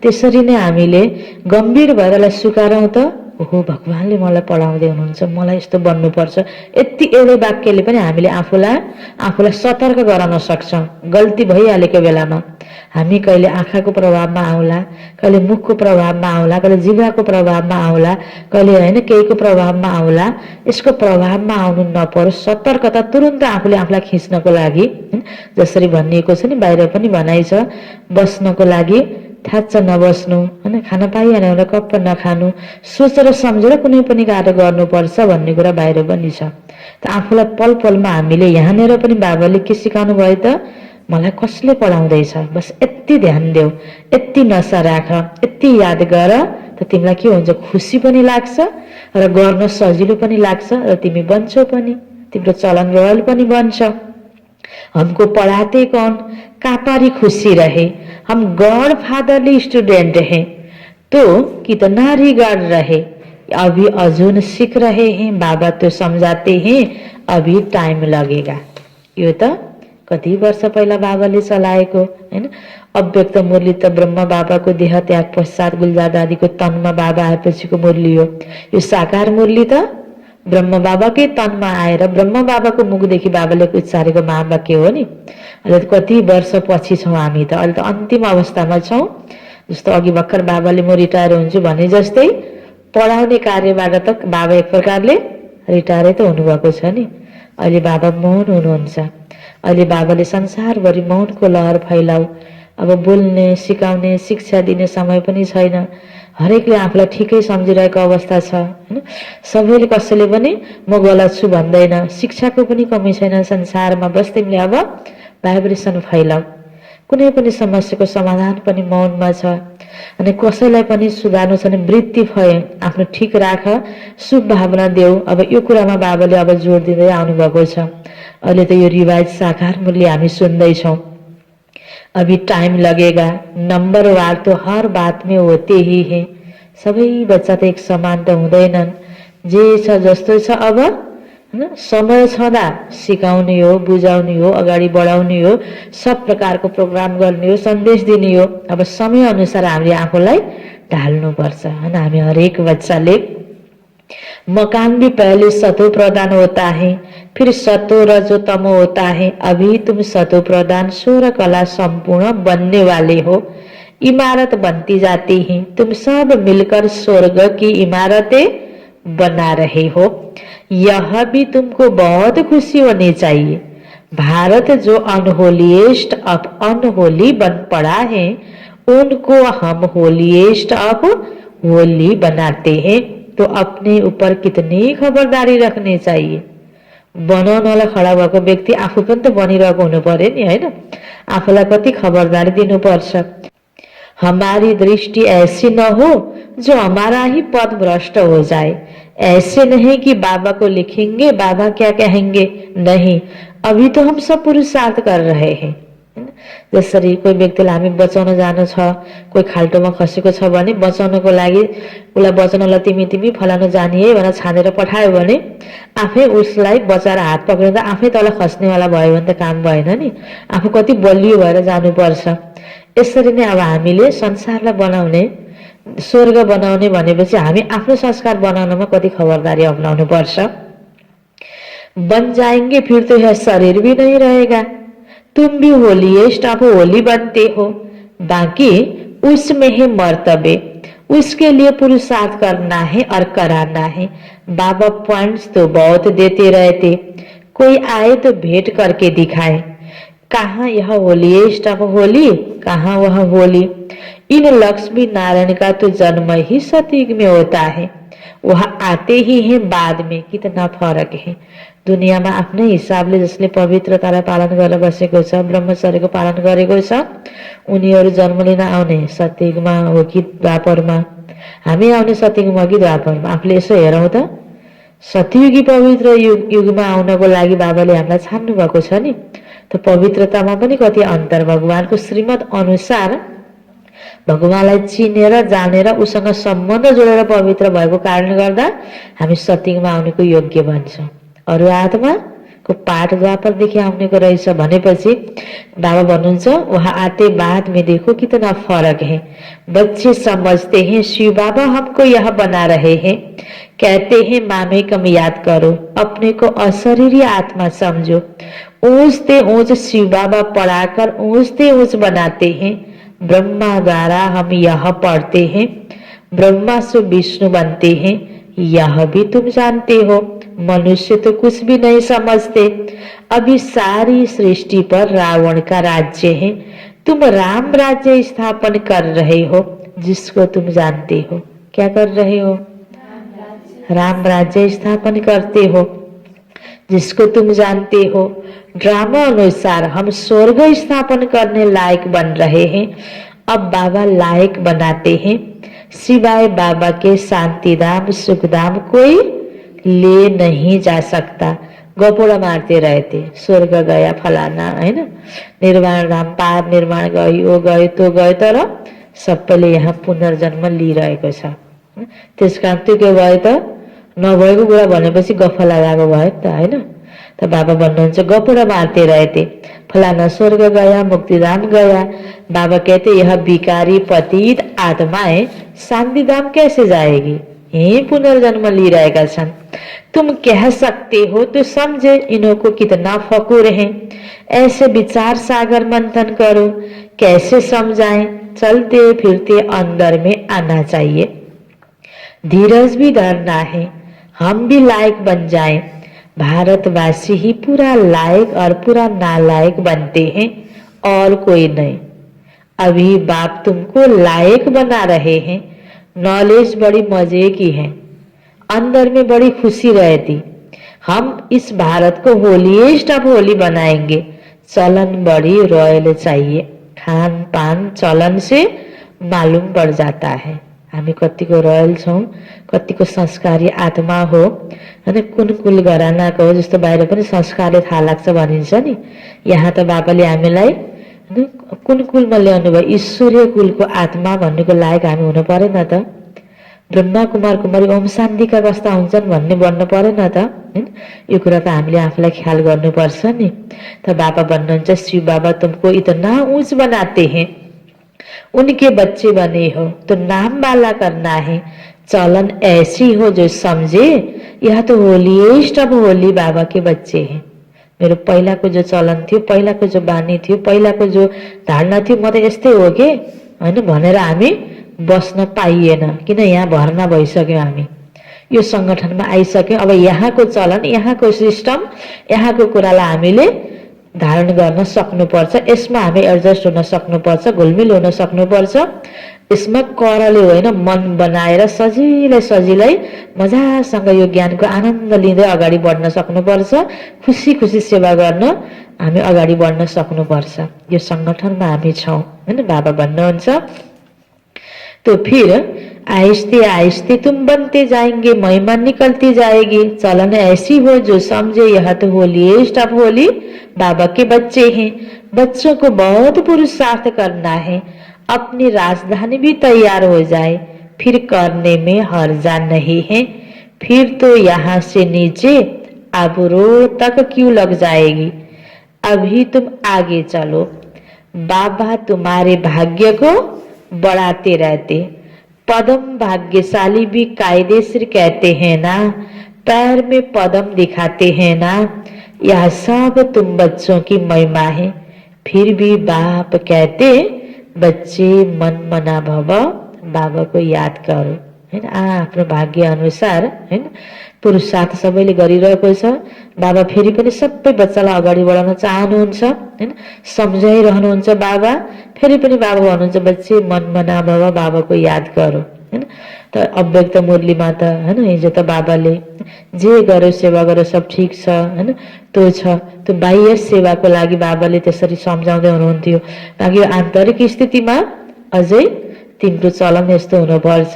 त्यसरी नै हामीले गम्भीर भएर यसलाई स्वीकारौँ त ओहो भगवानले मलाई पढाउँदै हुनुहुन्छ, मलाई यस्तो बन्नुपर्छ। यति एउटै वाक्यले पनि हामीले आफूलाई सतर्क गराउन सक्छौँ। गल्ती भइहालेको बेलामा हामी कहिले आँखाको प्रभावमा आउला, कहिले मुखको प्रभावमा आउला, कहिले जिब्राको प्रभावमा आउला, कहिले होइन केहीको प्रभावमा आउला। यसको प्रभावमा आउनु नपरोस् सतर्कता तुरुन्त आफूले आफूलाई खिच्नको लागि जसरी भनिएको छ नि बाहिर पनि भनाइ छ, बस्नको लागि थाच्च नबस्नु हैन, खान पाइहाल्यो भने कप्प नखानु, सोचेर सम्झेर कुनै पनि कार्य गर्नुपर्छ भन्ने कुरा बाहिर पनि छ। त आफूलाई पल पलमा हामीले यहाँनिर पनि बाबाले के सिकाउनु भयो त, मलाई कसले पढाउँदैछ बस यति ध्यान देऊ, यति नशा राख, यति याद गर, त तिमीलाई के हुन्छ खुसी पनि लाग्छ र गर्न सजिलो पनि लाग्छ र तिमी बन्छौ पनि, तिम्रो चलन रोयल पनि बन्छ। हमको पढ़ाते कौन, कापारी खुशी रहे, हम गॉड फादरली स्टूडेंट हैं, तो कितना रिगार्ड रहे। अभी अजून सीख रहे हैं, बाबा तो समझाते हैं अभी टाइम लगेगा। यो त कति वर्ष पहिला बाबाले चलाएको हैन। अव्यक्त मुरली त ब्रह्म बाबाको देह त्याग पश्चात गुलजार दादीको तनमा बाबा आएपछिको मुरली हो। यो साकार मुरली त ब्रह्म बाबाकै तनमा आएर ब्रह्म बाबाको मुखदेखि बाबाले उच्चारेको महावाक्य हो नि। अहिले त कति वर्ष पछि छौँ हामी, त अहिले त अन्तिम अवस्थामा छौँ। जस्तो अघि भर्खर बाबाले म रिटायर हुन्छु भने जस्तै पढाउने कार्यबाट त बाबा एक प्रकारले रिटायरै त हुनुभएको छ नि। अहिले बाबा मौन हुनुहुन्छ। अहिले बाबाले संसारभरि मौनको लहर फैलाऊ। अब बोल्ने, सिकाउने, शिक्षा दिने समय पनि छैन। हरेकले आफूलाई ठिकै सम्झिरहेको अवस्था छ हैन। सबैले कसैले पनि म गलत छु भन्दैन। शिक्षाको पनि कमी छैन संसारमा। बस तिमीले अब भाइब्रेसन फैलाऊ। कुनै पनि समस्याको समाधान पनि मौनमा छ। अनि कसैलाई पनि सुधार्नु छ भने वृत्ति भए आफ्नो ठिक राख, शुभ भावना देऊ। अब यो कुरामा बाबाले अब जोड दिँदै आउनुभएको छ। अहिले त यो रिवाज साकार मूल्य हामी सुन्दैछौँ। अभी टाइम लगेगा, नंबर वार तो हर बात में होते ही हैं। सबै बच्चा त एक समान त हुँदैनन्। जे छ जस्तो छ अब हैन, समय छँदा सिकाउने हो, बुझाउने हो, अगाडि बढाउने हो, सब प्रकारको प्रोग्राम गर्ने हो, सन्देश दिने हो। अब समय अनुसार हामीले आफूलाई ढाल्नुपर्छ हैन। हामी हरेक बच्चाले मकान भी पहले सतो प्रदान होता है, फिर सतो रजो तमो होता है। अभी तुम सतो प्रदान सोलह कला संपूर्ण बनने वाले हो। इमारत बनती जाती है, तुम सब मिलकर स्वर्ग की इमारतें बना रहे हो। यह भी तुमको बहुत खुशी होनी चाहिए। भारत जो अनहोलीएस्ट ऑफ अनहोली बन पड़ा है, उनको हम होलीएस्ट ऑफ होली बनाते हैं। तो अपने ऊपर कितनी खबरदारी रखनी चाहिए। बनाउनलाई खडा भएको व्यक्ति आफू पनि त बनिरहेको हुनु पर्यो नि हैन। आफूलाई कति खबरदारी दिनुपर्छ। हमारी दृष्टि ऐसी न हो जो हमारा ही पद भ्रष्ट हो जाए। ऐसे नहीं कि बाबा को लिखेंगे, बाबा क्या कहेंगे, नहीं। अभी तो हम सब पुरुषार्थ कर रहे हैं। जसरी कोही व्यक्तिलाई हामी बचाउन जानु छ, कोही खाल्टोमा खसेको छ भने बचाउनको लागि उसलाई बचाउनलाई तिमी फलानु जाने है भनेर छानेर पठायो भने आफै उसलाई बचाएर हात पक्रिँदा आफै तल खस्नेवाला भयो भने त काम भएन नि। आफू कति बलियो भएर जानुपर्छ। यसरी नै अब हामीले संसारलाई बनाउने, स्वर्ग बनाउने भनेपछि हामी आफ्नो संस्कार बनाउनमा कति खबरदारी अपनाउनु पर्छ। बन जाएंगे फिर तो यह शरीर भी नहीं रहेगा। तुम भी होलीएस्ट ऑफ होली बनते हो। बाकी उसमें है मर्तबे, उसके लिए पुरुषार्थ करना है और कराना है। बाबा पॉइंट्स तो बहुत देते रहते, कोई आए तो भेंट करके दिखाए। कहाँ यह होलीएस्ट ऑफ होली, कहाँ वह होली। इन लक्ष्मी नारायण का तो जन्म ही सतयुग में होता है, वह आते ही हैं बाद में। कितना फरक है। दुनियाँमा आफ्नै हिसाबले जसले पवित्रतालाई पालन गरेर बसेको छ, ब्रह्मचर्यको पालन गरेको छ, उनीहरू जन्म लिन आउने सतयुगमा हो कि द्वापरमा। हामी आउने सतयुगमा हो कि द्वापरमा, आफूले यसो हेरौँ त। सतयुगी पवित्र युगमा आउनको लागि बाबाले हामीलाई छान्नु भएको छ नि। त पवित्रतामा पनि कति अन्तर। भगवानको श्रीमत अनुसार भगवानलाई चिनेर जानेर उसँग सम्बन्ध जोडेर पवित्र भएको कारणले गर्दा हामी सतयुगमा आउनेको योग्य बन्छौँ। अरू आत्माको पाठ द्वापरदेखि आउनेको रहेछ भनेपछि बाबा भन्नुहुन्छ वहाँ आते बाद में देखो कितना फर्क है। बच्चे समझते हैं शिव बाबा हमको यह बना रहे हैं, कहते हैं मामे कम याद करो, अपने को अशरीरी आत्मा समझो। ऊंचते ऊंच शिव बाबा पढ़ाकर ऊंचते ऊंच बनाते हैं। ब्रह्मा द्वारा हम यह पढ़ते हैं, ब्रह्मा से विष्णु बनते हैं, यह भी तुम जानते हो। मनुष्य तो कुछ भी नहीं समझते। अभी सारी सृष्टि पर रावण का राज्य है, तुम राम राज्य स्थापन कर रहे हो, जिसको तुम जानते हो। क्या कर रहे हो? राम राज्य स्थापन करते हो, जिसको तुम जानते हो। ड्रामा अनुसार हम स्वर्ग स्थापन करने लायक बन रहे हैं। अब बाबा लायक बनाते हैं। सिवाय बाबा के शांतिधाम सुखधाम कोई ले नहीं जा सकता। गपोड़ा मारते रहते, स्वर्ग गया फलाना हैन, निर्वाण धाम पार निर्माण गयो गयो तो गयो, तर सबैले यहाँ पुनर्जन्म लिइरहेको छ। त्यसकारण त्यो के भयो त, नभएको कुरा भनेपछि गफ लगाएको भयो त हैन। त बाबा भन्नुहुन्छ गपोड़ा मारते रहते, फलाना स्वर्ग गया मुक्तिधाम गया। बाबा कहते यह बिकारी पतित आत्माएं शांतिधाम कैसे जाएगी, यही पुनर्जन्म ली रहेगा छन्। तुम कह सकते हो तो समझे इन्हों को कितना फकुर है। ऐसे विचार सागर मंथन करो, कैसे समझाएं। चलते फिरते अंदर में आना चाहिए, धीरज भी धरना है, हम भी लायक बन जाएं। भारतवासी ही पूरा लायक और पूरा नालायक बनते हैं और कोई नहीं। अभी बाप तुमको लायक बना रहे हैं। नॉलेज बड़ी मजे की है, अंदर में बड़ी खुशी रहती। हम इस भारत को होलीएस्ट ऑफ होली बनाएंगे। चलन बड़ी रॉयल चाहिए। खान पान चलन से मालूम पड़ जाता है हामी कतिको रोयल छौँ, कतिको संस्कारी आत्मा हो हैन। कुन कुल घरानाको हो, जस्तो बाहिर पनि संस्कारले थाहा लाग्छ भनिन्छ नि। यहाँ त बाबाले हामीलाई कुन कुलमा ल्याउनु भयो, ईश्वरीय कुलको आत्मा भन्नेको लायक हामी हुनु परेन त। ब्रह्मा कुमार कुमारी ओम शान्तिका कस्ता हुन्छन् भन्ने बन्न परेन त हैन। यो कुरा त हामीले आफूलाई ख्याल गर्नुपर्छ नि। त बाबा भन्नुहुन्छ शिव बाबा तुमको इतना ऊंच बनाते हैं, उनके बच्चे बने हो तो नाम वाला करना है। चलन ऐसी हो जो समझे यह तो होलीएस्ट अब होली बाबा के बच्चे हैं। मेरो पहिलाको जो चलन थियो, पहिलाको जो बानी थियो, पहिलाको जो धारणा थियो म त यस्तै हो के हैन भनेर हामी बस्न पाइएन। किन यहाँ भर्ना भइसक्यो, हामी यो संगठनमा आइसक्यो। अब यहाँको चलन, यहाँको सिस्टम, यहाँको कुरालाई हामीले धारण गर्न सक्नुपर्छ। यसमा हामी एडजस्ट हुन सक्नुपर्छ, घुलमिल हुन सक्नुपर्छ। यसमा करले होइन मन बनाएर सजिलै सजिलै मजासँग यो ज्ञानको आनन्द लिँदै अगाडि बढ्न सक्नुपर्छ। खुसी खुसी सेवा गर्न हामी अगाडि बढ्न सक्नुपर्छ। यो संगठनमा हामी छौँ हैन। बाबा भन्नुहुन्छ तो फिर आहिस्ते आहिस्ते तुम बनते जाएंगे, महिमा निकलती जाएगी। चलन ऐसी हो जो समझे यह तो होलीएस्ट ऑफ होली बाबा के बच्चे हैं। बच्चों को बहुत पुरुषार्थ करना है, अपनी राजधानी भी तैयार हो जाए, फिर करने में हर्जा नहीं है। फिर तो यहाँ से नीचे आबरू तक क्यों लग जाएगी। अभी तुम आगे चलो, बाबा तुम्हारे भाग्य को बढ़ाते रहते। पदम भाग्यशाली भी कायदेसर कहते हैं ना, पैर में पदम दिखाते हैं ना। यह सब तुम बच्चों की महिमा है। फिर भी बाप कहते बच्चे मन मना भव, बाबा को याद करो हैन। आफ्नो भाग्य अनुसार हैन पुरुषार्थ सबैले गरिरहेको छ। बाबा फेरि पनि सबै बच्चालाई अगाडि बढाउन चाहनुहुन्छ हैन, सम्झाइरहनुहुन्छ बाबा। फेरि पनि बाबा भन्नुहुन्छ बच्चे मन मना भव, बाबाको याद गरो हैन। त अव्यक्त मुरलीमा त हैन हिजो त बाबाले जे गरो सेवा गरो सब ठिक छ हैन, त्यो छ। त्यो बाह्य सेवाको लागि बाबाले त्यसरी सम्झाउँदै हुनुहुन्थ्यो। बाँकी आन्तरिक स्थितिमा अझै तिम्रो चलन यस्तो हुनुपर्छ,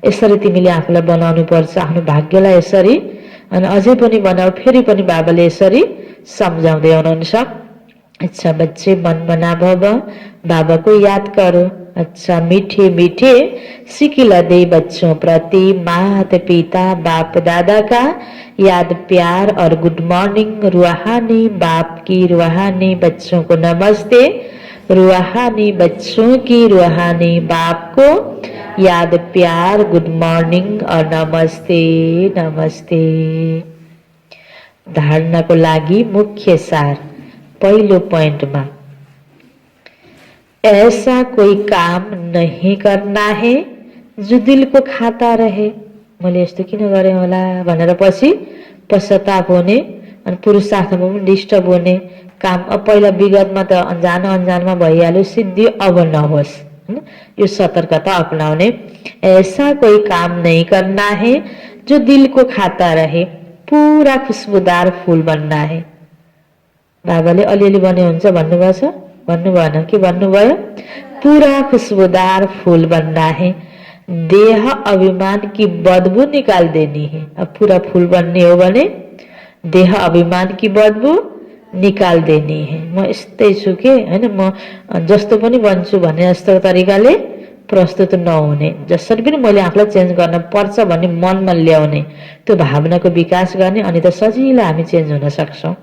यसरी तिमीले आफूलाई बनाउनु पर्छ, आफ्नो भाग्यलाई यसरी अनि अझै पनि बनाऊ। फेरि पनि बाबाले यसरी सम्झाउँदै हुनुहुन्छ। अच्छा बच्चे मन मना भव, बाबा को याद करो। अच्छा मीठे मीठे सिकिला दे बच्चों प्रति, माता पिता बाप दादा का याद प्यार और गुड मॉर्निंग। रूहानी बाप की रूहानी बच्चों को नमस्ते, रूहानी बच्चों की रूहानी बाप को याद प्यार गुड मॉर्निंग और नमस्ते नमस्ते। धारणाको लागि मुख्य सार पहिलो पोइन्टमा ऐसा कोई काम नहीं करना है जो दिल को खाता रहे। मैले यस्तो किन गरेँ होला भनेर पछि पश्चाताप हुने अनि पुरुषार्थमा पनि डिस्टर्ब हुने काम। अब पहिला विगतमा त अनजानमा भइहाल्यो, सिद्धि अब नहोस् हैन। यो सतर्कता अपनाउने। ऐसा कोई काम नहीं करना है जो दिल को खाता रहे, पूरा खुशबुदार फूल बनना है। बाबाले अलिअलि बने हुन्छ भन्नुभएको छ, भन्नु भएन कि भन्नुभयो? पूरा खुशबूदार फूल बनना है, देह अभिमान की बदबू निकाल देनी है। अब पूरा फूल बनने हो भने देह अभिमान की बदबू निकाल देनी है। म यस्तै छु के हैन, म जस्तो पनि बन्छु भन्ने जस्तो तरिकाले प्रस्तुत नहुने, जसरी पनि मैले आफूलाई चेन्ज गर्न पर्छ भन्ने मनमा ल्याउने, त्यो भावनाको विकास गर्ने, अनि त सजिलो हामी चेन्ज हुन सक्छौं।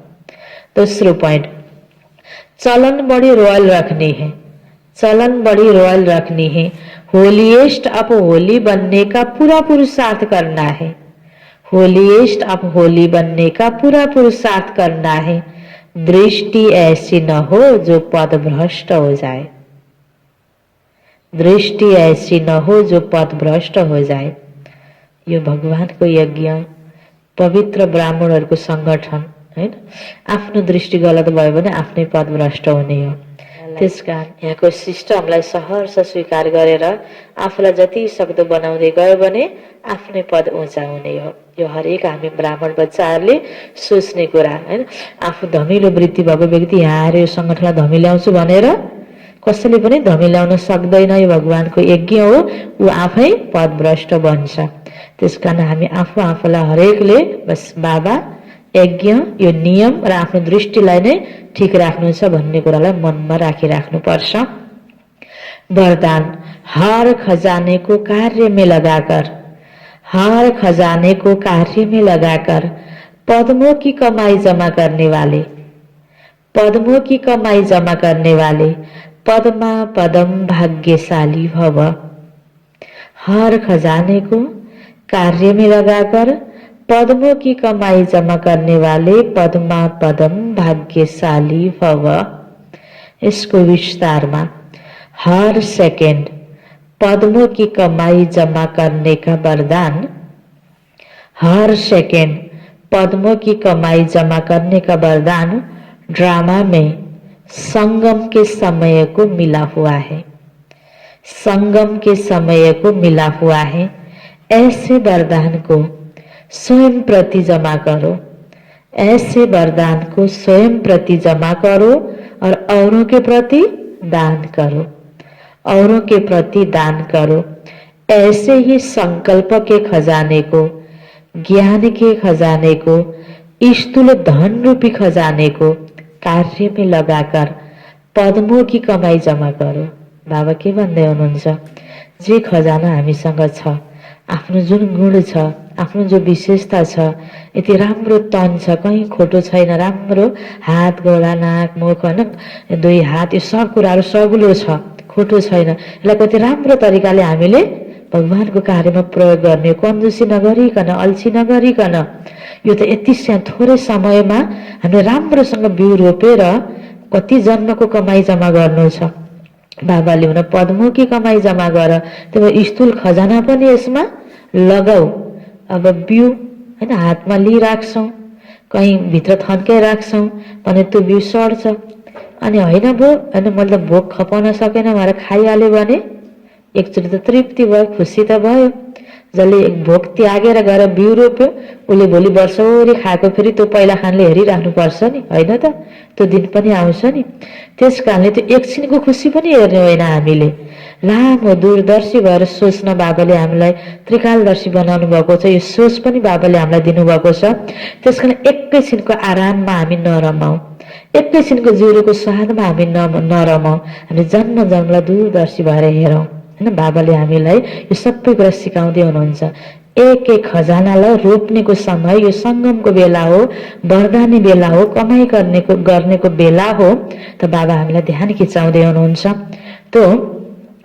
दोस्रो पॉइंट, चलन बड़ी रॉयल रखनी है। चलन बड़ी रॉयल रखनी है। होलीएस्ट ऑफ होली बनने का पूरा पुरुषार्थ करना है। होलीएस्ट ऑफ होली बनने का पूरा पुरुषार्थ करना है। दृष्टि ऐसी न हो जो पद भ्रष्ट हो जाए। दृष्टि ऐसी न हो जो पद भ्रष्ट हो जाए। यो भगवान को यज्ञ पवित्र ब्राह्मणहरूको संगठन हैन। आफ्नो दृष्टि गलत भयो भने आफ्नै पद भ्रष्ट हुने हो। त्यसकारण यहाँको सिस्टमलाई सहर्ष स्वीकार गरेर आफूलाई जति सक्दो बनाउँदै गयो भने आफ्नै पद उँचा हुने हो। यो हरेक हामी ब्राह्मण बच्चाहरूले सोच्ने कुरा हैन। आफू धमिलो वृत्ति भएको व्यक्ति यहाँ आएर यो सङ्गठनलाई धमिल्याउँछु भनेर कसैले पनि धमिल्याउन सक्दैन। यो भगवानको यज्ञ हो, ऊ आफै पदभ्रष्ट बन्छ। त्यसकारण हामी आफूलाई हरेकले बस बाबा यज्ञ यो नियम र आफ्नो दृष्टिलाई नै ठिक राख्नु छ भन्ने कुरालाई मनमा राखिराख्नुपर्छ। वरदान, हर खजाने को कार्य में लगाकर, हर खजाने को कार्य में लगाकर पद्मों की कमाई जमा करने वाले, पद्मों की कमाई जमा करने वाले पद्मा पदम भाग्यशाली भव। हर खजाने को कार्य में लगाकर पद्मों की कमाई जमा करने वाले पद्मा पदम भाग्यशाली भव। इसको विस्तारमा, हर सेकेंड पद्मों की कमाई जमा करने का वरदान, हर सेकेंड पद्मों की कमाई जमा करने का वरदान ड्रामा में संगम के समय को मिला हुआ है, संगम के समय को मिला हुआ है। ऐसे वरदान को स्वयं प्रति जमा करो, ऐसे वरदान को स्वयं प्रति जमा करो और औरों के प्रति दान करो, औरों के प्रति दान करो। ऐसे ही संकल्प के खजाने को, ज्ञान के खजाने को, स्थूल धन रूपी खजाने को कार्य में लगाकर पद्मों की कमाई जमा करो। बाबा के भन्दै हुनुहुन्छ, जे खजाना हामीसँग छ, आफ्नो जुन गुण छ, आफ्नो जो विशेषता छ, यति राम्रो तन छ, कहीँ खोटो छैन, राम्रो हात गोडा नाक मुख हैन, दुई हात, यो सब कुराहरू सगुलो छ, खोटो छैन। यसलाई कति राम्रो तरिकाले हामीले भगवानको कार्यमा प्रयोग गर्ने, कन्जुसी नगरिकन, अल्छी नगरिकन। यो त यति थोरै समयमा हामीले राम्रोसँग बिउ रोपेर कति जन्मको कमाई जमा गर्नु छ। बाबाले भने पद्मों कमाई जमा गर, त्यो स्थूल खजाना पनि यसमा लगाऊ। अब बिउ हैन हातमा लिइराख्छौँ, कहीँ भित्र थन्काइ राख्छौँ भने त्यो बिउ सड्छ। अनि होइन भो होइन मैले त भोक खपाउन सकेन भनेर खाइहाल्यो भने एकचोटि त तृप्ति भयो, खुसी त भयो। जसले भोक त्यागेर गएर बिउ रोप्यो उसले भोलि वर्षौरी खाएको फेरि त्यो पहिला खानले हेरिराख्नु पर्छ नि, होइन त? त्यो दिन पनि आउँछ नि। त्यस कारणले त्यो एकछिनको खुसी पनि हेर्ने होइन, हामीले लामो दूरदर्शी भएर सोच्न बाबाले हामीलाई त्रिकालदर्शी बनाउनु भएको छ। यो सोच पनि बाबाले हामीलाई दिनुभएको छ। त्यस कारण एकैछिनको आराममा हामी नरमाऊ, एकैछिनको ज्वरोको स्वादमा हामी नरमाऊ, हामी जन्म जन्मलाई दूरदर्शी भएर हेरौँ हैन। बाबाले हामीलाई यो सबै कुरा सिकाउँदै हुनुहुन्छ। एक एक खजानालाई रोप्नेको समय यो संगमको बेला हो, वरदानी बेला हो, कमाई गर्नेको बेला हो। त बाबा हामीलाई ध्यान खिचाउँदै हुनुहुन्छ। तो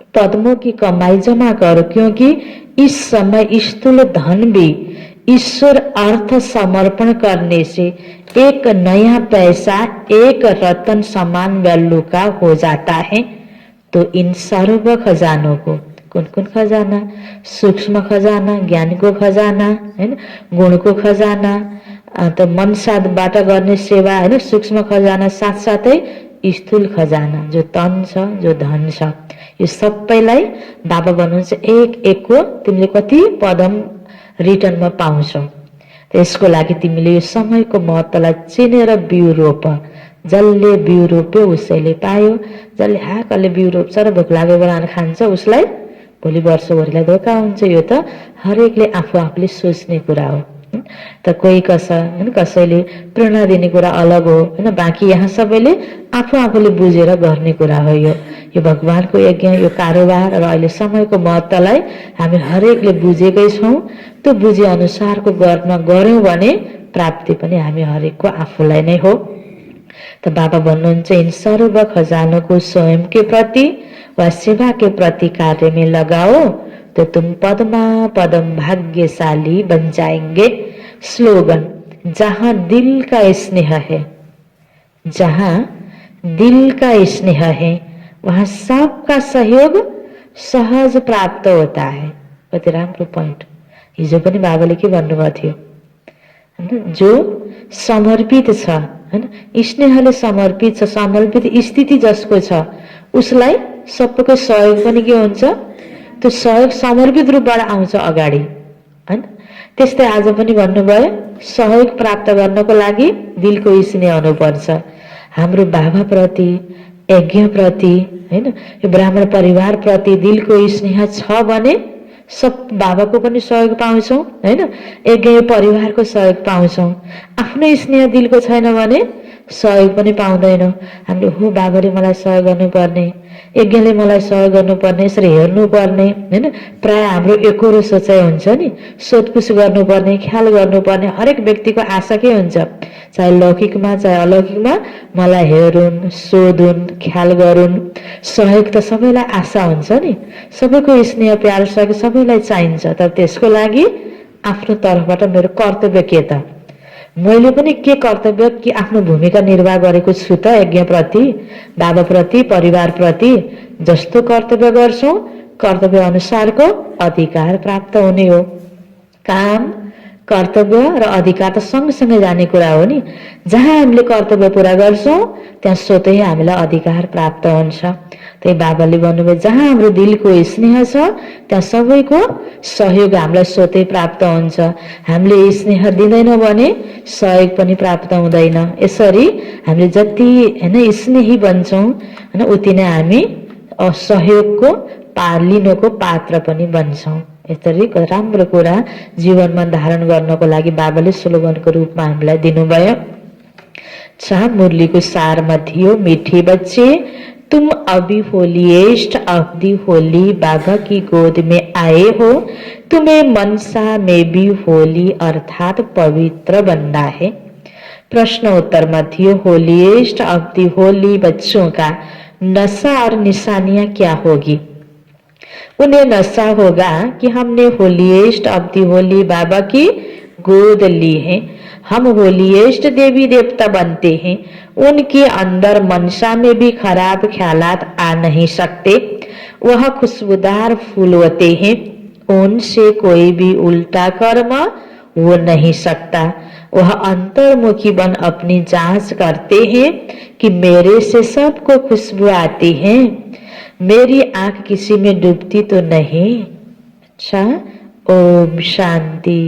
पद्मों की कमाई जमा करो, क्योंकि इस समय स्थूल धन भी ईश्वर अर्थ समर्पण करने से एक नया पैसा एक रतन समान वैल्यू का हो जाता है। तो इन सर्व खजानों को, कौन कौन खजाना? सूक्ष्म खजाना, ज्ञान को खजाना हैन, गुण को खजाना, त मन साथबाट गर्ने सेवा हैन, सूक्ष्म खजाना साथसाथै स्थूल खजाना जो तन छ, जो धन छ, यो सबैलाई बाबा भन्नुहुन्छ एक एकको तिमीले कति पदम रिटर्नमा पाउँछौ। त्यसको लागि तिमीले यो समयको महत्त्वलाई चिनेर बिउ रोप। जसले बिउ रोप्यो उसैले पायो, जसले हाकले बिउ रोप्छ र भोक लाग्यो बनाएर खान्छ उसलाई भोलि वर्षभरिलाई धोका हुन्छ। यो त हरेकले आफूले सोच्ने कुरा हो। त कोही कसैले प्रेरणा दिने कुरा अलग हो हैन, बाँकी यहाँ सबैले आफूले बुझेर गर्ने कुरा हो। यो भगवानको यज्ञ, यो कारोबार र अहिले समयको महत्त्वलाई हामी हरेकले बुझेकै छौँ। त्यो बुझे अनुसारको गर्यौँ भने प्राप्ति पनि हामी हरेकको आफूलाई नै हो। तो बाबा भन्नुहुन्छ इन सर्व खजानों को स्वयं के प्रति व सेवा के प्रति कार्य में लगाओ तो तुम पद्मा पदम भाग्यशाली बन जाएंगे। स्लोगन, जहां दिल का स्नेह है, जहां दिल का स्नेह है वहां सबका सहयोग सहज प्राप्त होता है। कति राम्रो पोइन्ट। हिजो पनि बाबाले के भन्नुभएको थियो, हैन, जो समर्पित छ हैन, स्नेहले समर्पित छ, समर्पित स्थिति जसको छ उसलाई सबैको सहयोग पनि के हुन्छ, त्यो सहयोग समर्पित रूपबाट आउँछ अगाडि हैन। त्यस्तै आज पनि भन्नुभयो सहयोग प्राप्त गर्नको लागि दिलको स्नेह हुनुपर्छ। हाम्रो बाबाप्रति, यज्ञप्रति हैन, यो ब्राह्मण परिवारप्रति दिलको स्नेह छ भने सब बाबाको पनि सहयोग पाउँछौं हैन, यज्ञ परिवारको सहयोग पाउँछौं। आफ्नो स्नेह दिलको छैन भने सहयोग पनि पाउँदैनौं। हामीले हो बाबाले मलाई सहयोग गर्नुपर्ने, यज्ञले मलाई सहयोग गर्नुपर्ने, यसरी हेर्नुपर्ने हैन। प्राय हाम्रो एकोरो सोचाइ हुन्छ नि, सोधपुछ गर्नुपर्ने, ख्याल गर्नुपर्ने हरेक व्यक्तिको आशा के हुन्छ, चाहे लौकिकमा चाहे अलौकिकमा मलाई हेरुन्, सोधुन्, ख्याल गरून्। सहयोग त सबैलाई आशा हुन्छ नि, सबैको स्नेह प्यार सहयोग सबैलाई चाहिन्छ। तर त्यसको लागि आफ्नो तर्फबाट मेरो कर्तव्य के त, मैले पनि के कर्तव्य कि आफ्नो भूमिका निर्वाह गरेको छु त यज्ञप्रति, बाबाप्रति, परिवारप्रति। जस्तो कर्तव्य गर्छौं कर्तव्य अनुसारको अधिकार प्राप्त हुने हो। काम, कर्तव्य र अधिकार त सँगसँगै जाने कुरा हो नि। जहाँ हामीले कर्तव्य पूरा गर्छौं त्यहाँ स्वतै हामीलाई अधिकार प्राप्त हुन्छ। त्यही बाबाले भन्नुभयो जहाँ हाम्रो दिलको स्नेह छ त्यहाँ सबैको सहयोग हामीलाई स्वतै प्राप्त हुन्छ। हामीले स्नेह दिँदैनौं भने सहयोग पनि प्राप्त हुँदैन। यसरी हामीले जति हैन स्नेही बन्छौं हैन उति नै हामी सहयोगको लिनको पात्र पनि बन्छौं। यसरी राम्रो कुरा जीवनमा धारण गर्नको लागि बाबाले स्लोगनको रूपमा हामीलाई दिनुभयो। मुरलीको सारमा थियो, मीठे बच्चे तुम अभी होलीएस्ट ऑफ दी होली बाबा की गोद में आए हो, तुम्हें मनसा में भी होली अर्थात पवित्र बनना है। प्रश्न उत्तर में थियो होलीएस्ट ऑफ दी होली बच्चों का नशा और निशानियां क्या होगी। उन्हें नशा होगा कि हमने होलीएस्ट ऑफ दी होली बाबा की गोद ली है, हम होलीएस्ट देवी देवता बनते हैं। उनके अंदर मनसा में भी खराब ख्यालात आ नहीं सकते। वह खुशबूदार फूल होते हैं, उनसे कोई भी उल्टा कर्म हो नहीं सकता। वह अंतर्मुखी बन अपनी जांच करते हैं कि मेरे से सबको खुशबू आती है, मेरी आंख किसी में डूबती तो नहीं। अच्छा, ओम शांति।